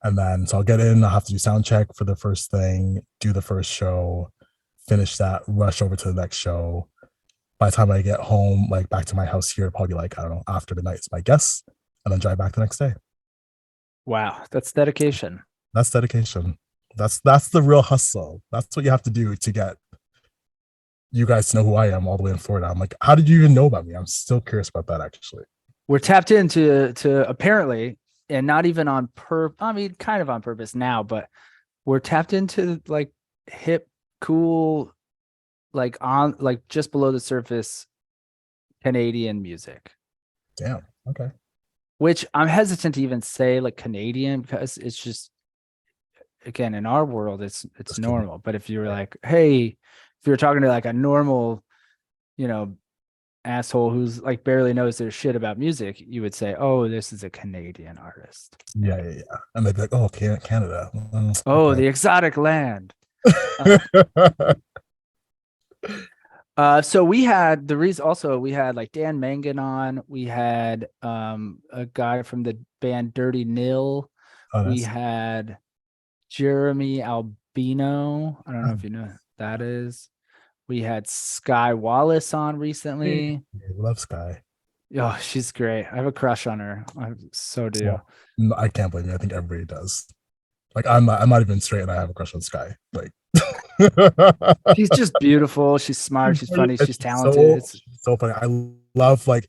And then so I'll get in, I'll have to do sound check for the first thing, do the first show, finish that, rush over to the next show. By the time I get home, like back to my house here, probably like, I don't know, after midnight is my guess, and then drive back the next day. Wow, that's dedication. That's dedication. That's the real hustle. That's what you have to do to get you guys to know who I am all the way in Florida. I'm like, how did you even know about me? I'm still curious about that, actually. We're tapped into apparently, and not even on I mean, kind of on purpose now, but we're tapped into like hip, cool, like on like just below the surface Canadian music. Damn. Okay. Which I'm hesitant to even say like Canadian because it's just, again, in our world, it's normal. But if you were like, hey, if you're talking to like a normal, asshole who's like barely knows their shit about music, you would say, oh, this is a Canadian artist. Yeah. And they'd be like, oh, Canada. Oh, okay. The exotic land. So we had we had like Dan Mangan on. We had a guy from the band Dirty Nil. Oh, nice. We had Jeremy Albino Bino. I don't know if you know who that is. We had Sky Wallace on recently. I love Sky. Oh, she's great. I have a crush on her. I so do. Well, no, I can't blame you. I think everybody does. Like I'm not even straight, and I have a crush on Sky. Like She's just beautiful. She's smart. She's funny. She's talented. It's so funny. I love like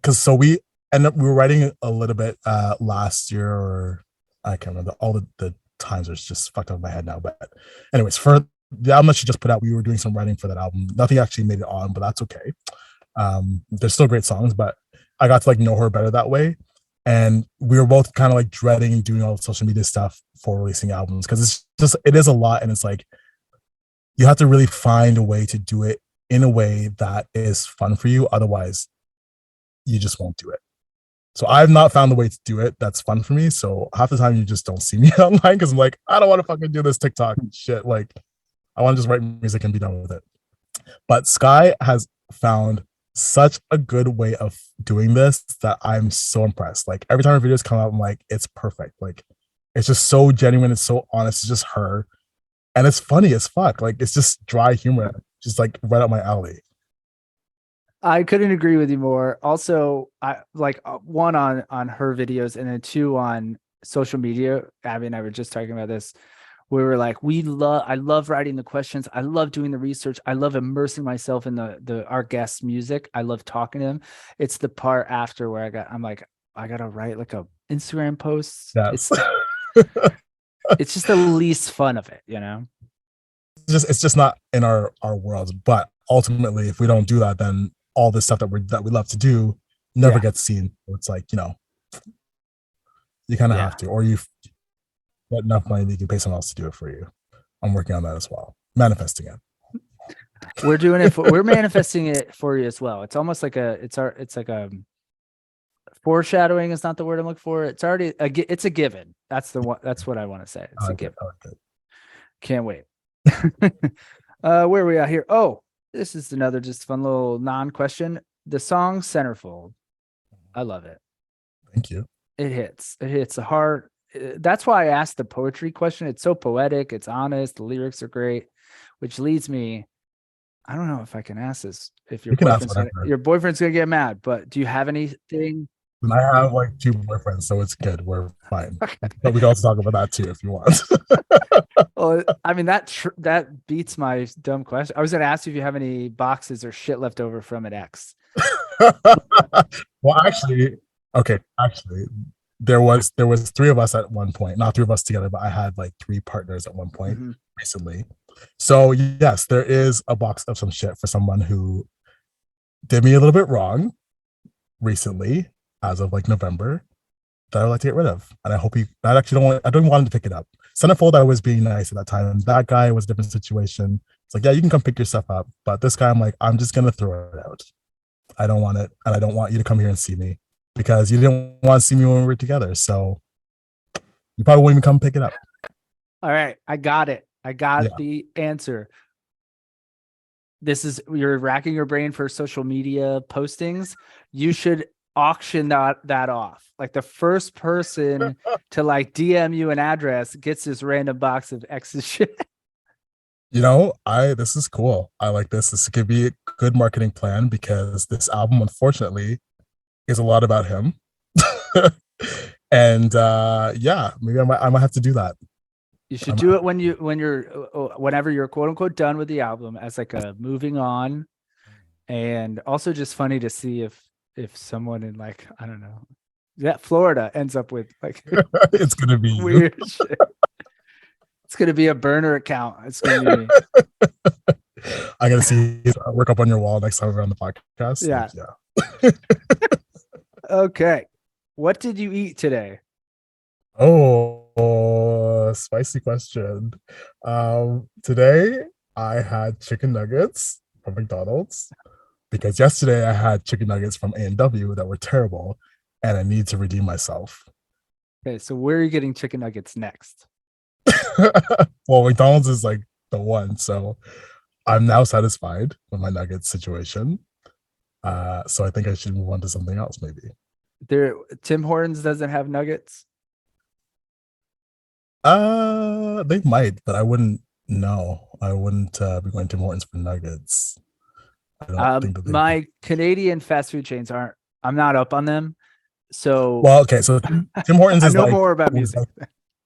because we were writing a little bit last year, or I can't remember all the times are just fucked up in my head now. But anyways, for the album that she just put out, we were doing some writing for that album. Nothing actually made it on, but that's okay. There's still great songs, but I got to like know her better that way. And we were both kind of like dreading doing all the social media stuff for releasing albums because it is a lot, and it's like you have to really find a way to do it in a way that is fun for you. Otherwise, you just won't do it. So I've not found the way to do it that's fun for me. So half the time you just don't see me online because I'm like, I don't want to fucking do this TikTok shit. Like, I want to just write music and be done with it. But Sky has found such a good way of doing this that I'm so impressed. Like every time her videos come out, I'm like, it's perfect. Like it's just so genuine. It's so honest. It's just her. And it's funny as fuck. Like it's just dry humor, just like right up my alley. I couldn't agree with you more. Also, I like one on her videos and then two on social media. Abby and I were just talking about this. We were like, I love writing the questions. I love doing the research. I love immersing myself in our guest's music. I love talking to them. It's the part after where I'm like, I gotta write like a Instagram post. Yes. It's just the least fun of it, you know? It's just not in our worlds. But ultimately, if we don't do that, then all this stuff that we love to do never gets seen. It's like, you know, you kind of have to, or you get enough money that you can pay someone else to do it for you. I'm working on that as well. Manifesting it. We're doing it we're manifesting it for you as well. It's almost like it's like a foreshadowing is not the word I'm looking for. It's already it's a given. That's what I want to say. It's a given. Can't wait. Where are we at here? Oh, this is another just fun little non-question. The song Centerfold. I love it. Thank you. It hits the heart. That's why I asked the poetry question. It's so poetic. It's honest. The lyrics are great, which leads me. I don't know if I can ask this. If your boyfriend's gonna get mad, but do you have anything? And I have like 2 boyfriends, so it's good. We're fine. Okay. But we can also talk about that too if you want. Well, I mean that beats my dumb question. I was gonna ask you if you have any boxes or shit left over from an ex. Well, actually, there was 3 of us at one point. Not 3 of us together, but I had like 3 partners at one point recently. So yes, there is a box of some shit for someone who did me a little bit wrong recently, as of like November, that I would like to get rid of. And I hope I don't want him to pick it up. Centerfold, I was being nice at that time. That guy was a different situation. It's like, yeah, you can come pick your stuff up. But this guy, I'm like, I'm just going to throw it out. I don't want it. And I don't want you to come here and see me because you didn't want to see me when we were together. So you probably won't even come pick it up. All right. I got it. I got the answer. You're racking your brain for social media postings. You should auction that off. Like the first person to like DM you an address gets this random box of X's shit. You know, this is cool. I like this. This could be a good marketing plan because this album, unfortunately, is a lot about him. And maybe I might have to do that. You should do it whenever you're quote unquote done with the album as like a moving on. And also just funny to see if someone in like, I don't know, Florida ends up with like it's gonna be weird shit. It's gonna be a burner account. It's gonna be I gotta see work up on your wall next time we're on the podcast. Yeah. Like, Okay. What did you eat today? Oh, spicy question. Today I had chicken nuggets from McDonald's because yesterday I had chicken nuggets from A&W that were terrible and I need to redeem myself. Okay, so where are you getting chicken nuggets next? Well, McDonald's is like the one, so I'm now satisfied with my nuggets situation. So I think I should move on to something else maybe. Tim Hortons doesn't have nuggets? They might, but I wouldn't No, I wouldn't be going to Morton's for nuggets. I don't think that they would. My Canadian fast food chains aren't. I'm not up on them, so Well, okay, so Tim Hortons I is know like, more about music.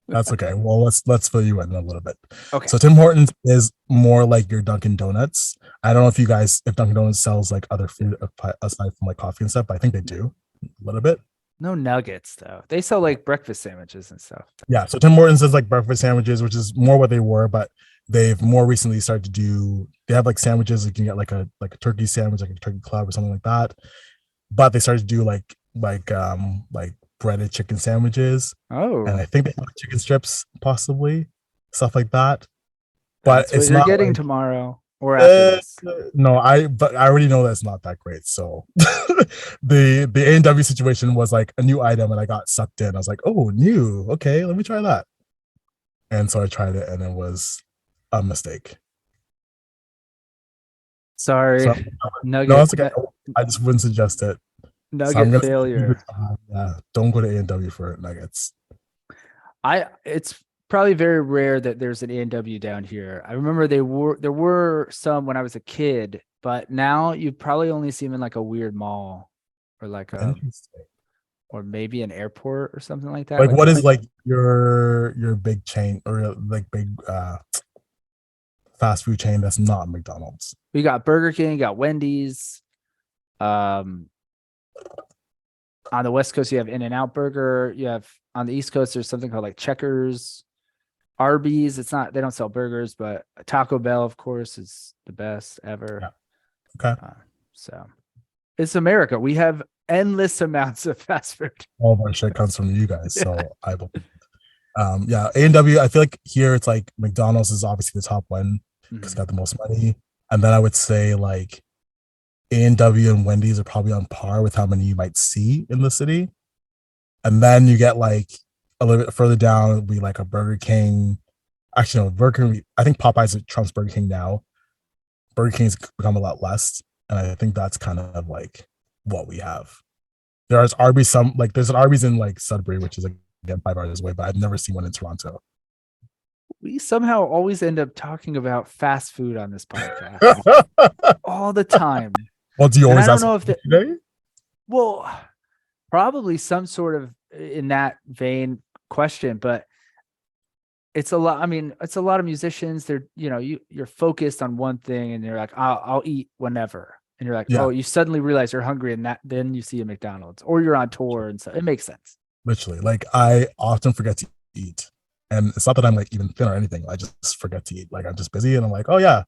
that's okay. Well, let's fill you in a little bit. Okay. So Tim Hortons is more like your Dunkin' Donuts. I don't know if Dunkin' Donuts sells like other food aside from like coffee and stuff, but I think they do a little bit. No nuggets though. They sell like breakfast sandwiches and stuff. Yeah, so Tim Hortons is like breakfast sandwiches, which is more what they were, but they've more recently started to do. They have like sandwiches. You can get like a turkey sandwich, like a turkey club or something like that. But they started to do like breaded chicken sandwiches, and Oh, I think they have chicken strips, possibly stuff like that. But that's what it's you're not getting like tomorrow or after this. no, but I already know that's not that great. So the A&W situation was like a new item, and I got sucked in. I was like, oh, new, okay, let me try that. And so I tried it, and it was a mistake. Sorry, So no, nugget it's okay. I just wouldn't suggest it. So I'm nugget gonna failure. yeah, don't go to A&W for nuggets. It's probably very rare that there's an A&W down here. I remember there were some when I was a kid, but now you probably only see them in like a weird mall or like a Interesting. or maybe an airport or something like that. Like, Like what is like your big chain or like big fast food chain that's not McDonald's? we got Burger King, you got Wendy's. Um, on the West Coast, you have In-N-Out Burger. You have on the East Coast, there's something called like Checkers, Arby's. It's not, they don't sell burgers, but Taco Bell, of course, is the best ever. Yeah. Okay. So it's America. We have endless amounts of fast food. All of our shit comes from you guys, Yeah. so I believe. Yeah, A&W. I feel like here it's like McDonald's is obviously the top one because it's got the most money, and then I would say like A&W and Wendy's are probably on par with how many you might see in the city. And then you get like a little bit further down, it'll be like a Burger King. Actually, no, Burger King. I think Popeyes trumps Burger King now. Burger King's become a lot less, and I think that's kind of like what we have. There's Arby's, there's an Arby's in like Sudbury, which is like again 5 hours away, but I've never seen one in Toronto. We somehow always end up talking about fast food on this podcast all the time. Well, do you And I always don't ask know if today? well, probably some sort of in that vein question, but it's a lot. I mean, it's a lot of musicians. They're, you're focused on one thing and you're like, I'll eat whenever. And you're like, Yeah, oh, you suddenly realize you're hungry and then you see a McDonald's or you're on tour and so it makes sense. literally. Like I often forget to eat, and it's not that I'm like even thin or anything. I just forget to eat. Like I'm just busy, and I'm like, oh yeah,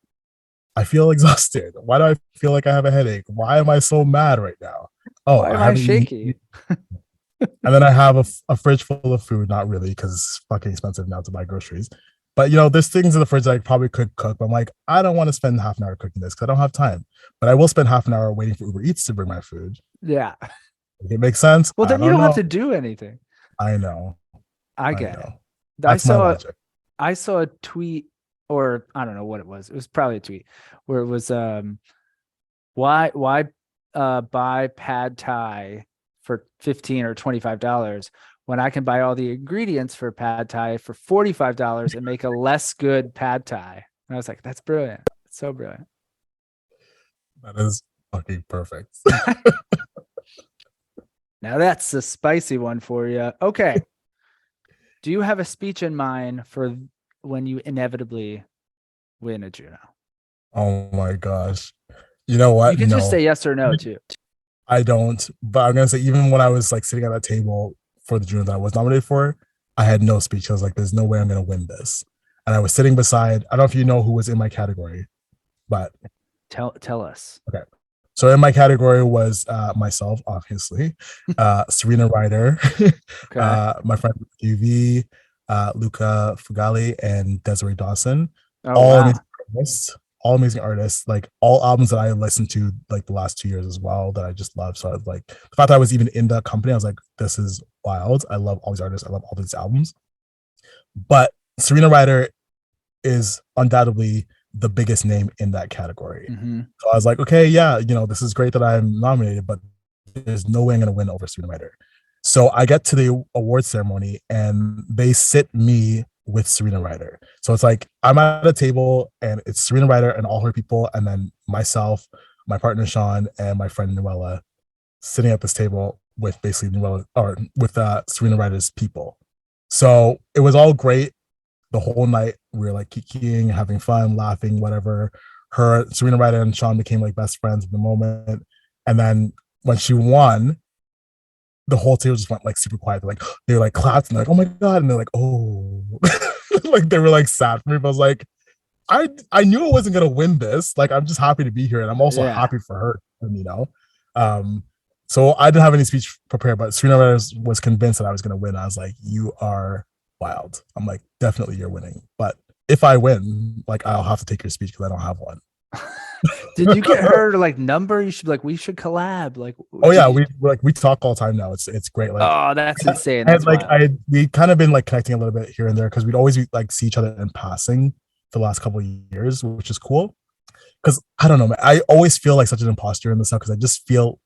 I feel exhausted. Why do I feel like I have a headache? Why am I so mad right now? Oh, Why I am I haven't shaky? eaten. And then I have a fridge full of food. Not really, because it's fucking expensive now to buy groceries. But there's things in the fridge that I probably could cook. But I'm like, I don't want to spend half an hour cooking this because I don't have time. But I will spend half an hour waiting for Uber Eats to bring my food. Yeah. It makes sense. Well, I then you don't don't have know. to do anything. I know. I I get it. know. I That's my saw logic. I saw a tweet or I don't know what it was. It was probably a tweet where it was why buy pad thai for $15 or $25 when I can buy all the ingredients for pad thai for $45 and make a less good pad thai. And I was like, that's brilliant. It's so brilliant. That is fucking perfect. Now that's the spicy one for you. Okay. Do you have a speech in mind for when you inevitably win a Juno? Oh my gosh. You know what? You can just No, say yes or no too. I don't. But I'm gonna say even when I was like sitting at that table for the Juno that I was nominated for, I had no speech. I was like, there's no way I'm gonna win this. And I was sitting beside, I don't know if you know who was in my category, but Tell us. okay. So in my category was myself, obviously, Serena Ryder, Okay. my friend UV, Luca Fugali, and Desiree Dawson. Oh All wow. amazing artists, all amazing artists, like all albums that I listened to like the last 2 years as well that I just love. So I was like, the fact that I was even in the company, I was like, this is wild. I love all these artists. I love all these albums. But Serena Ryder is undoubtedly the biggest name in that category. Mm-hmm. So I was like, okay, yeah, this is great that I'm nominated, but there's no way I'm going to win over Serena Ryder. So I get to the award ceremony and they sit me with Serena Ryder. So it's like I'm at a table and it's Serena Ryder and all her people, and then myself, my partner Sean, and my friend Noella sitting at this table with basically Noella or with Serena Ryder's people. So it was all great the whole night. We were like kikiing, having fun, laughing, whatever. Her Serena Ryder and Sean became like best friends in the moment. And then when she won, the whole table just went like super quiet. They were like clapped and they're like, oh my God. And they're like, oh, like they were like sad for me. But I was like, I knew I wasn't gonna win this. Like, I'm just happy to be here. And I'm also happy for her, you know. So I didn't have any speech prepared, but Serena was convinced that I was gonna win. I was like, you are wild. I'm like, definitely you're winning. But if I win, like I'll have to take your speech because I don't have one. Did you get her to like number? You should be like, we should collab. Like, oh yeah, we talk all the time now. It's great. Like, oh, that's insane. That's like we kind of been like connecting a little bit here and there because we'd always like see each other in passing for the last couple of years, which is cool. Because I don't know, man, I always feel like such an imposter in this stuff because I just feel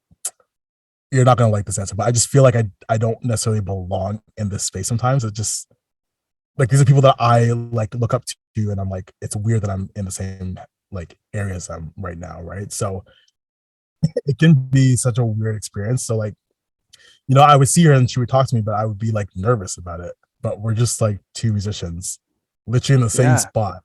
you're not gonna like this answer, but I just feel like I don't necessarily belong in this space sometimes. It's just like these are people that I like look up to, and I'm like, it's weird that I'm in the same like areas I'm right now, right? So it can be such a weird experience. So like, you know, I would see her and she would talk to me, but I would be like nervous about it. But we're just like two musicians, literally in the same spot.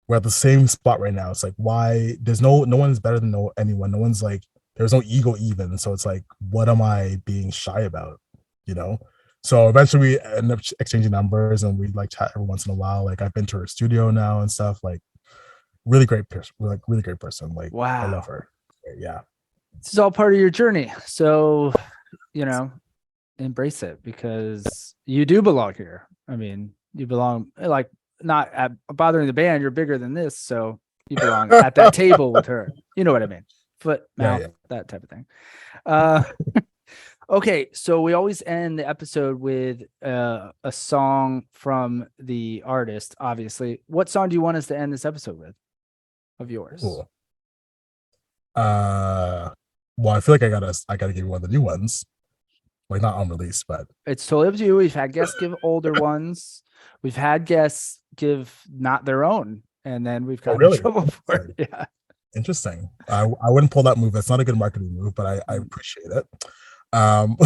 We're at the same spot right now. It's like, why? There's no one is better than anyone. No one's like, there's no ego even. So it's like, what am I being shy about? You know? So eventually we end up exchanging numbers and we like chat every once in a while. Like I've been to her studio now and stuff. Like really great person. Like really great person. Like wow. I love her. Yeah. This is all part of your journey. So, you know, embrace it because you do belong here. I mean, you belong like not at bothering the band. You're bigger than this. So you belong at that table with her. You know what I mean? Foot, mouth, that type of thing. Okay. So we always end the episode with a song from the artist, obviously. What song do you want us to end this episode with of yours? Cool. Well, I feel like I gotta give you one of the new ones. Like not unreleased, but it's totally up to you. We've had guests give older ones. We've had guests give not their own, and then we've gotten in trouble for it. Yeah. Interesting. I wouldn't pull that move. That's not a good marketing move, but I appreciate it. I'm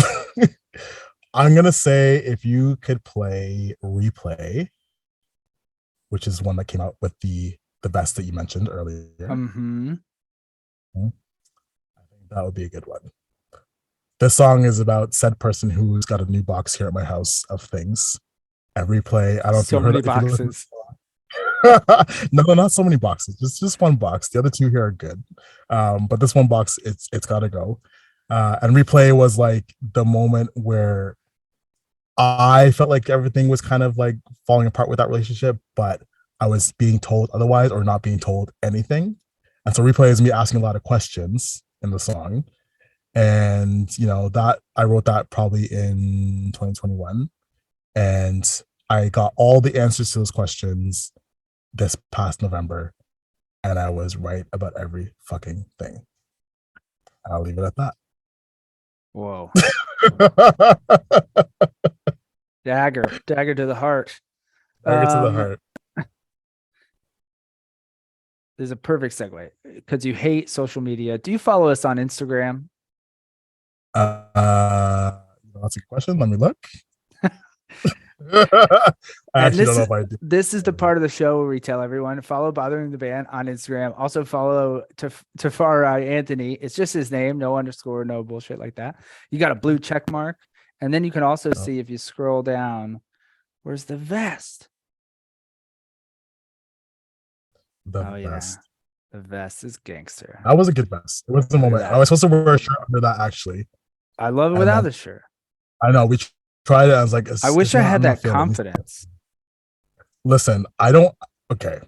gonna say if you could play Replay, which is one that came out with the best that you mentioned earlier. Mm-hmm. I think that would be a good one. This song is about said person who's got a new box here at my house of things. And Replay, I don't know if you heard boxes. No, not so many boxes. Just one box. The other two here are good. But this one box, it's gotta go. And Replay was like the moment where I felt like everything was kind of like falling apart with that relationship, but I was being told otherwise or not being told anything. And so Replay is me asking a lot of questions in the song. And, you know, that I wrote that probably in 2021. And I got all the answers to those questions this past November. And I was right about every fucking thing. I'll leave it at that. Whoa. Dagger to the heart. Dagger to the heart. This is a perfect segue because you hate social media. Do you follow us on Instagram? That's a good question. Let me look. I actually don't know if I do. This is the part of the show where we tell everyone follow Bothering the Band on Instagram. Also follow Tafari Anthony. It's just his name, no underscore, no bullshit like that. You got a blue check mark, and then you can also see if you scroll down. Where's the vest? The vest. Yeah. The vest is gangster. That was a good vest. It was the moment. I was supposed to wear a shirt under that actually. I love it without the shirt. I know. We tried it. I was like, I wish I had that confidence. Listen, I don't. Okay.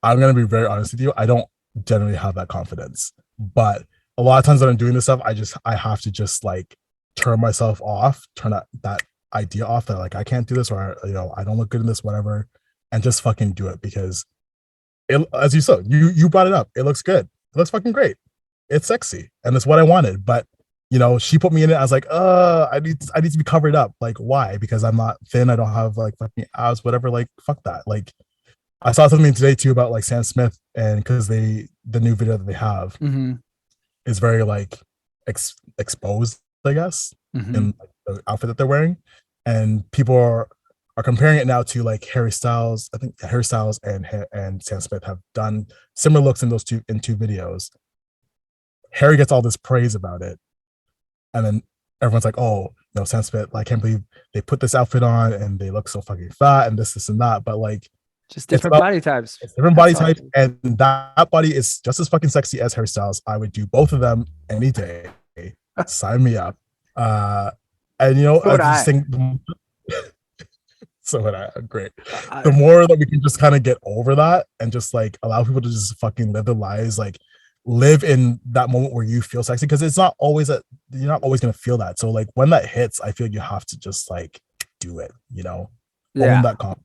I'm going to be very honest with you. I don't generally have that confidence. But a lot of times when I'm doing this stuff, I have to just like turn myself off, turn that idea off that like, I can't do this or, you know, I don't look good in this, whatever, and just fucking do it because as you said, you brought it up. It looks good. It looks fucking great. It's sexy. And it's what I wanted. But she put me in it. I was like, I need to be covered up. Like, why? Because I'm not thin. I don't have like fucking abs, whatever. Like, fuck that. Like, I saw something today too about like Sam Smith, and because the new video that they have is very like exposed, I guess, in like, the outfit that they're wearing, and people are comparing it now to like Harry Styles. I think Harry Styles and Sam Smith have done similar looks in two videos. Harry gets all this praise about it, and then everyone's like, "Oh, no, Sam Smith! I can't believe they put this outfit on and they look so fucking fat and this and that." But like, just different body types. It's different body types, and that body is just as fucking sexy as Harry Styles. I would do both of them any day. Sign me up. And So I just think so would I. Great. The more that we can just kind of get over that and just like allow people to just fucking live their lives, like live in that moment where you feel sexy, because it's not always that you're not always gonna feel that. So like when that hits, I feel you have to just like do it. Own that confidence.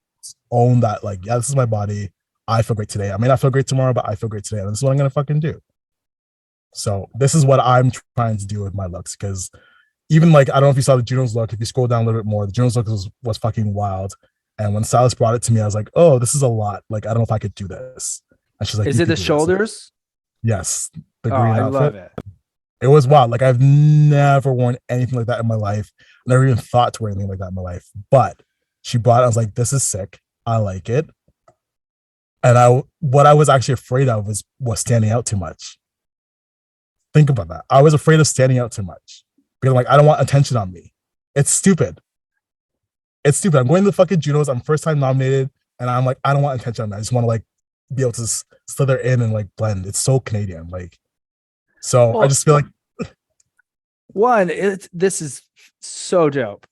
Own that, like, yeah, this is my body. I feel great today. I may not feel great tomorrow, but I feel great today, and this is what I'm gonna fucking do. So this is what I'm trying to do with my looks, because even like, I don't know if you saw the Juno's look. If you scroll down a little bit more, the Juno's look was fucking wild. And when Silas brought it to me, I was like, oh, this is a lot. Like, I don't know if I could do this. And she's like, is it the shoulders? Yes, the green outfit. Love it. It was wild. Like, I've never worn anything like that in my life. Never even thought to wear anything like that in my life. But she brought it. I was like, this is sick. I like it. And what I was actually afraid of was standing out too much. Think about that. I was afraid of standing out too much because I'm like, I don't want attention on me. It's stupid. I'm going to the fucking Junos. I'm first time nominated, and I'm like, I don't want attention on me. I just want to like be able to slither in and like blend. It's so Canadian, like. So I just feel like this is so dope.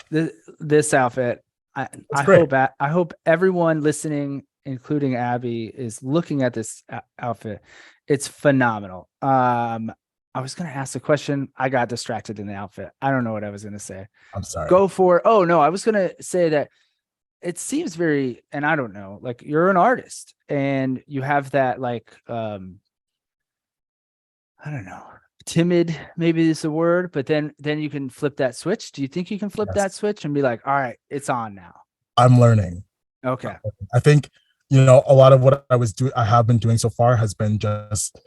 This outfit. I hope everyone listening, including Abby, is looking at this outfit. It's phenomenal. I was going to ask a question. I got distracted in the outfit. I don't know what I was going to say. I'm sorry. Go for it. Oh no, I was going to say that it seems very, and I don't know, like you're an artist and you have that like, I don't know, timid, maybe is the word, but then you can flip that switch. Do you think you can flip that switch and be like, all right, it's on now? I'm learning. Okay. I think, a lot of what I have been doing so far has been just,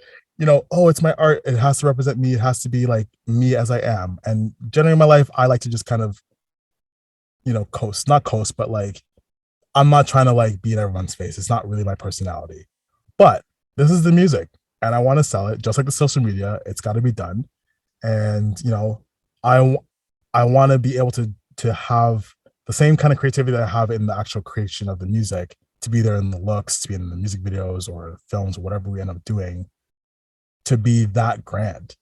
oh, it's my art. It has to represent me. It has to be like me as I am. And generally in my life, I like to just kind of, not coast, but like, I'm not trying to like be in everyone's face. It's not really my personality, but this is the music and I want to sell it just like the social media. It's got to be done. And, I want to be able to have the same kind of creativity that I have in the actual creation of the music, to be there in the looks, to be in the music videos or films or whatever we end up doing, to be that grand,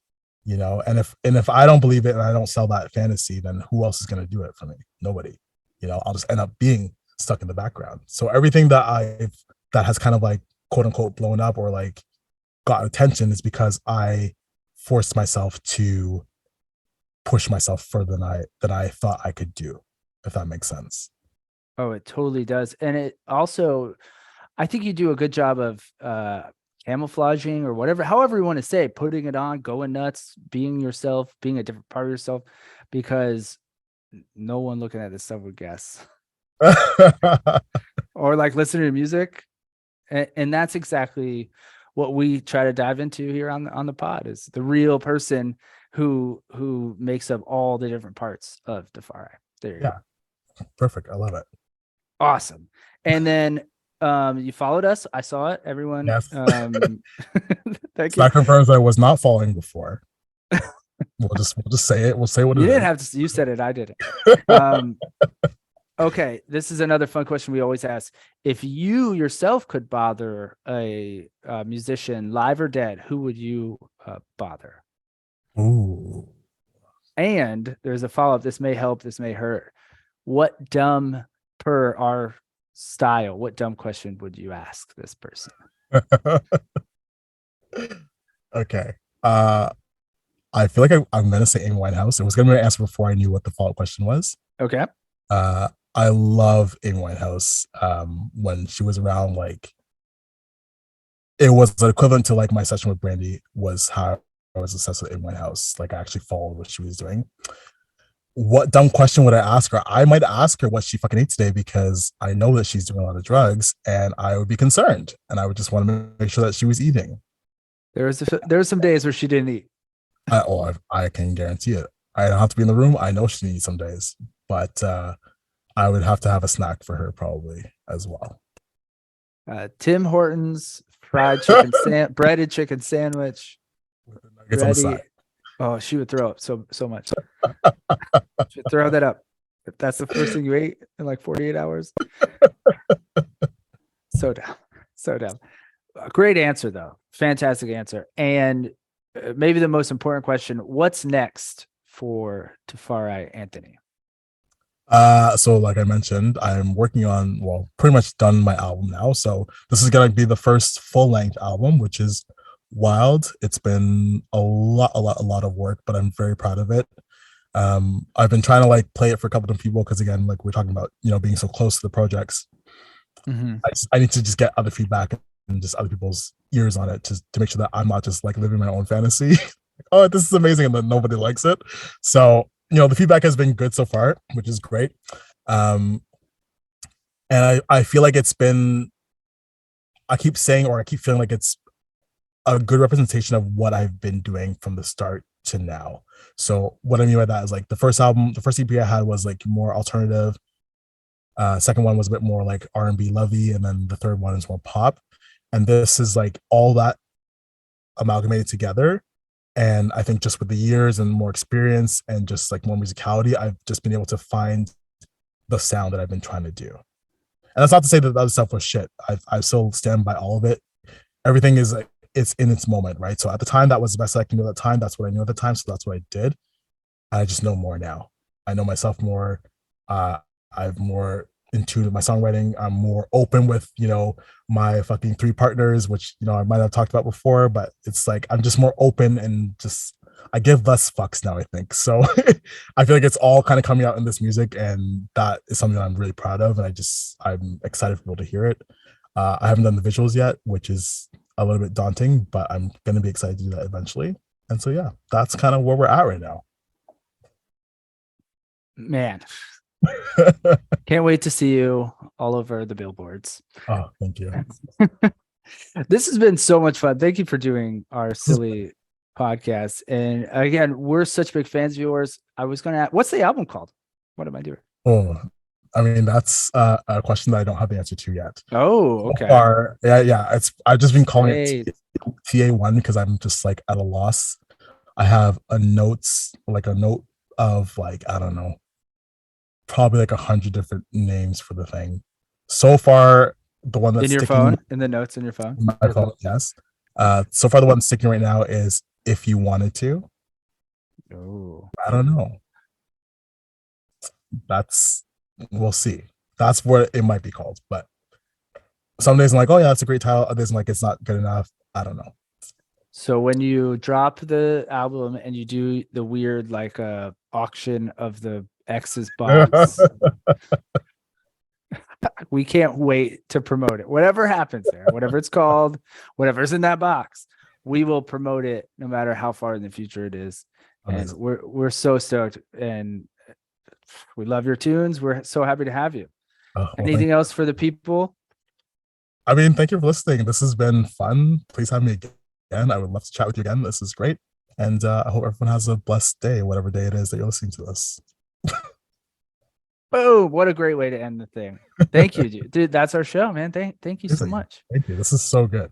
and if I don't believe it and I don't sell that fantasy, then who else is going to do it for me? Nobody. I'll just end up being stuck in the background. So everything that has kind of like quote unquote blown up or like got attention is because I forced myself to push myself further than I thought I could do, if that makes sense. Oh, it totally does. And it also, I think you do a good job of camouflaging or whatever, however you want to say, putting it on, going nuts, being yourself, being a different part of yourself, because no one looking at this stuff would guess. Or like listening to music. And that's exactly what we try to dive into here on the pod, is the real person who makes up all the different parts of Tafari. There you go. Perfect. I love it. Awesome. And then you followed us. I saw it. Everyone. Yes. Thank you. That confirms I was not following before. We'll just say it. We'll say what it is. You didn't have to. You said it. I didn't. Okay. This is another fun question we always ask. If you yourself could bother a musician, live or dead, who would you bother? Ooh. And there's a follow-up. This may help. This may hurt. What dumb, per our style, what dumb question would you ask this person? Okay. I feel like I'm gonna say Amy Winehouse. It was gonna be an answer before I knew what the follow-up question was. Okay. I love Amy Winehouse. When she was around, like, it was the equivalent to like my session with Brandy was how was obsessed with Amy Winehouse. Like I actually followed what she was doing. What dumb question would I ask her? I might ask her what she fucking ate today because I know that she's doing a lot of drugs, and I would be concerned, and I would just want to make sure that she was eating. There was some days where she didn't eat. I can guarantee it. I don't have to be in the room. I know she didn't eat some days, but I would have to have a snack for her probably as well. Tim Hortons fried chicken breaded chicken sandwich. Ready. Oh, she would throw up so much. She would throw that up if that's the first thing you ate in like 48 hours. So down. Great answer though. Fantastic answer. And maybe the most important question: what's next for Tafari Anthony? So like I mentioned, I'm working on, pretty much done my album now. So this is going to be the first full-length album, which is wild. It's been a lot of work, but I'm very proud of it. I've been trying to like play it for a couple of people because again, like we're talking about, being so close to the projects. Mm-hmm. I need to just get other feedback and just other people's ears on it to make sure that I'm not just like living my own fantasy. Oh, this is amazing, and then nobody likes it. So the feedback has been good so far, which is great. And I feel like I keep saying, or I keep feeling like it's a good representation of what I've been doing from the start to now. So what I mean by that is like the first EP I had was like more alternative. Second one was a bit more like R&B lovey, and then the third one is more pop. And this is like all that amalgamated together. And I think just with the years and more experience and just like more musicality, I've just been able to find the sound that I've been trying to do. And that's not to say that the other stuff was shit. I still stand by all of it. Everything is like, it's in its moment, right? So at the time, that was the best I can do at the time. That's what I knew at the time. So that's what I did. I just know more now. I know myself more. I'm more in tune with my songwriting. I'm more open with, my fucking 3 partners, which, I might have talked about before, but it's like, I'm just more open and just, I give less fucks now, I think. So I feel like it's all kind of coming out in this music, and that is something that I'm really proud of. And I'm excited for people to hear it. I haven't done the visuals yet, which is a little bit daunting, but I'm going to be excited to do that eventually. And so, yeah, that's kind of where we're at right now. Man, can't wait to see you all over the billboards. Oh, thank you. This has been so much fun. Thank you for doing our silly podcast. And again, we're such big fans of yours. I was going to ask, what's the album called? What am I doing? Oh, I mean, that's a question that I don't have the answer to yet. Oh, okay. So far, yeah. I've just been calling it TA1 because I'm just like at a loss. I have a note of like, I don't know, probably like 100 different names for the thing. So far, the one that's in your phone, in the notes in your phone. My phone, yes. So far, the one sticking right now is "If You Wanted To." Oh, I don't know. We'll see. That's what it might be called. But some days I'm like, oh yeah, that's a great title. Others I'm like, it's not good enough. I don't know. So when you drop the album and you do the weird like auction of the X's box, we can't wait to promote it. Whatever happens there, whatever it's called, whatever's in that box, we will promote it no matter how far in the future it is. And we're so stoked, and we love your tunes. We're so happy to have you. Anything else for the people? I mean, thank you for listening. This has been fun. Please have me again. I would love to chat with you again. This is great. And I hope everyone has a blessed day, whatever day it is that you're listening to this. Boom. What a great way to end the thing. Thank you, dude. That's our show, man. Thank you so much. Thank you. This is so good.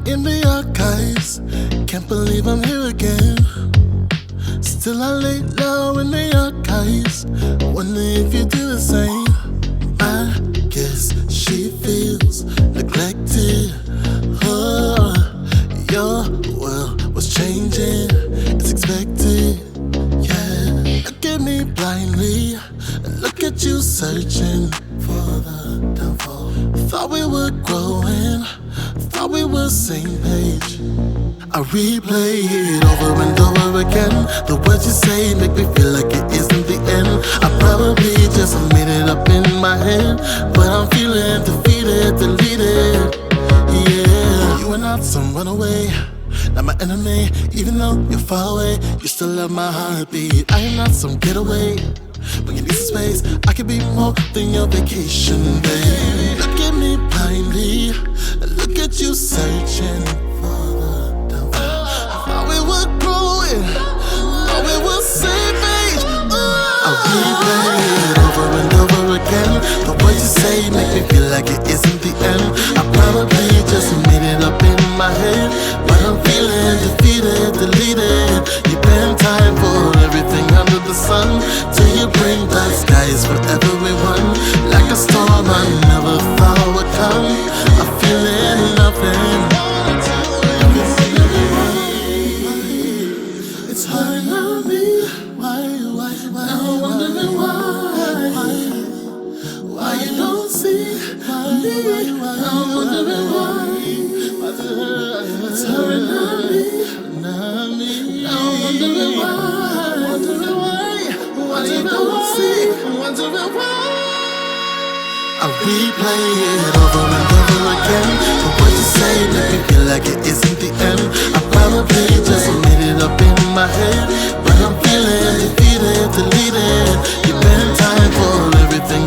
In the archives, can't believe I'm here again. Still I lay low in the archives, wonder if you do the same. I guess she feels neglected. Oh, your world was changing, it's expected. Yeah, searching for the downfall. Thought we were growing, thought we were same page. I replay it over and over again. The words you say make me feel like it isn't the end. I probably just made it up in my head, but I'm feeling defeated, deleted. Yeah, you are not some runaway, not my enemy. Even though you're far away, you still love my heartbeat. I am not some getaway. When you need some space, I can be more than your vacation, babe. Look at me blindly, look at you searching for the downfall. I thought we were growing, thought we were same page. I replay it over and over again. The words you say make me feel like it isn't the end. I probably just made it up in my head, but I'm feeling defeated, deleted. You bend time for everything under the sun, till you bring black skies for everyone. Like a storm I never thought would come. I'm feeling nothing. It's hard on me. Why? Now I'm wondering why you don't see me. I'm wondering why. It's hurting on me. Now I'm wondering why you don't see. Wondering why. I replay it over and over again. But what you say make me feel like it isn't the end. I probably just made it up in my head, but I'm feeling defeated, deleted. You bend time for everything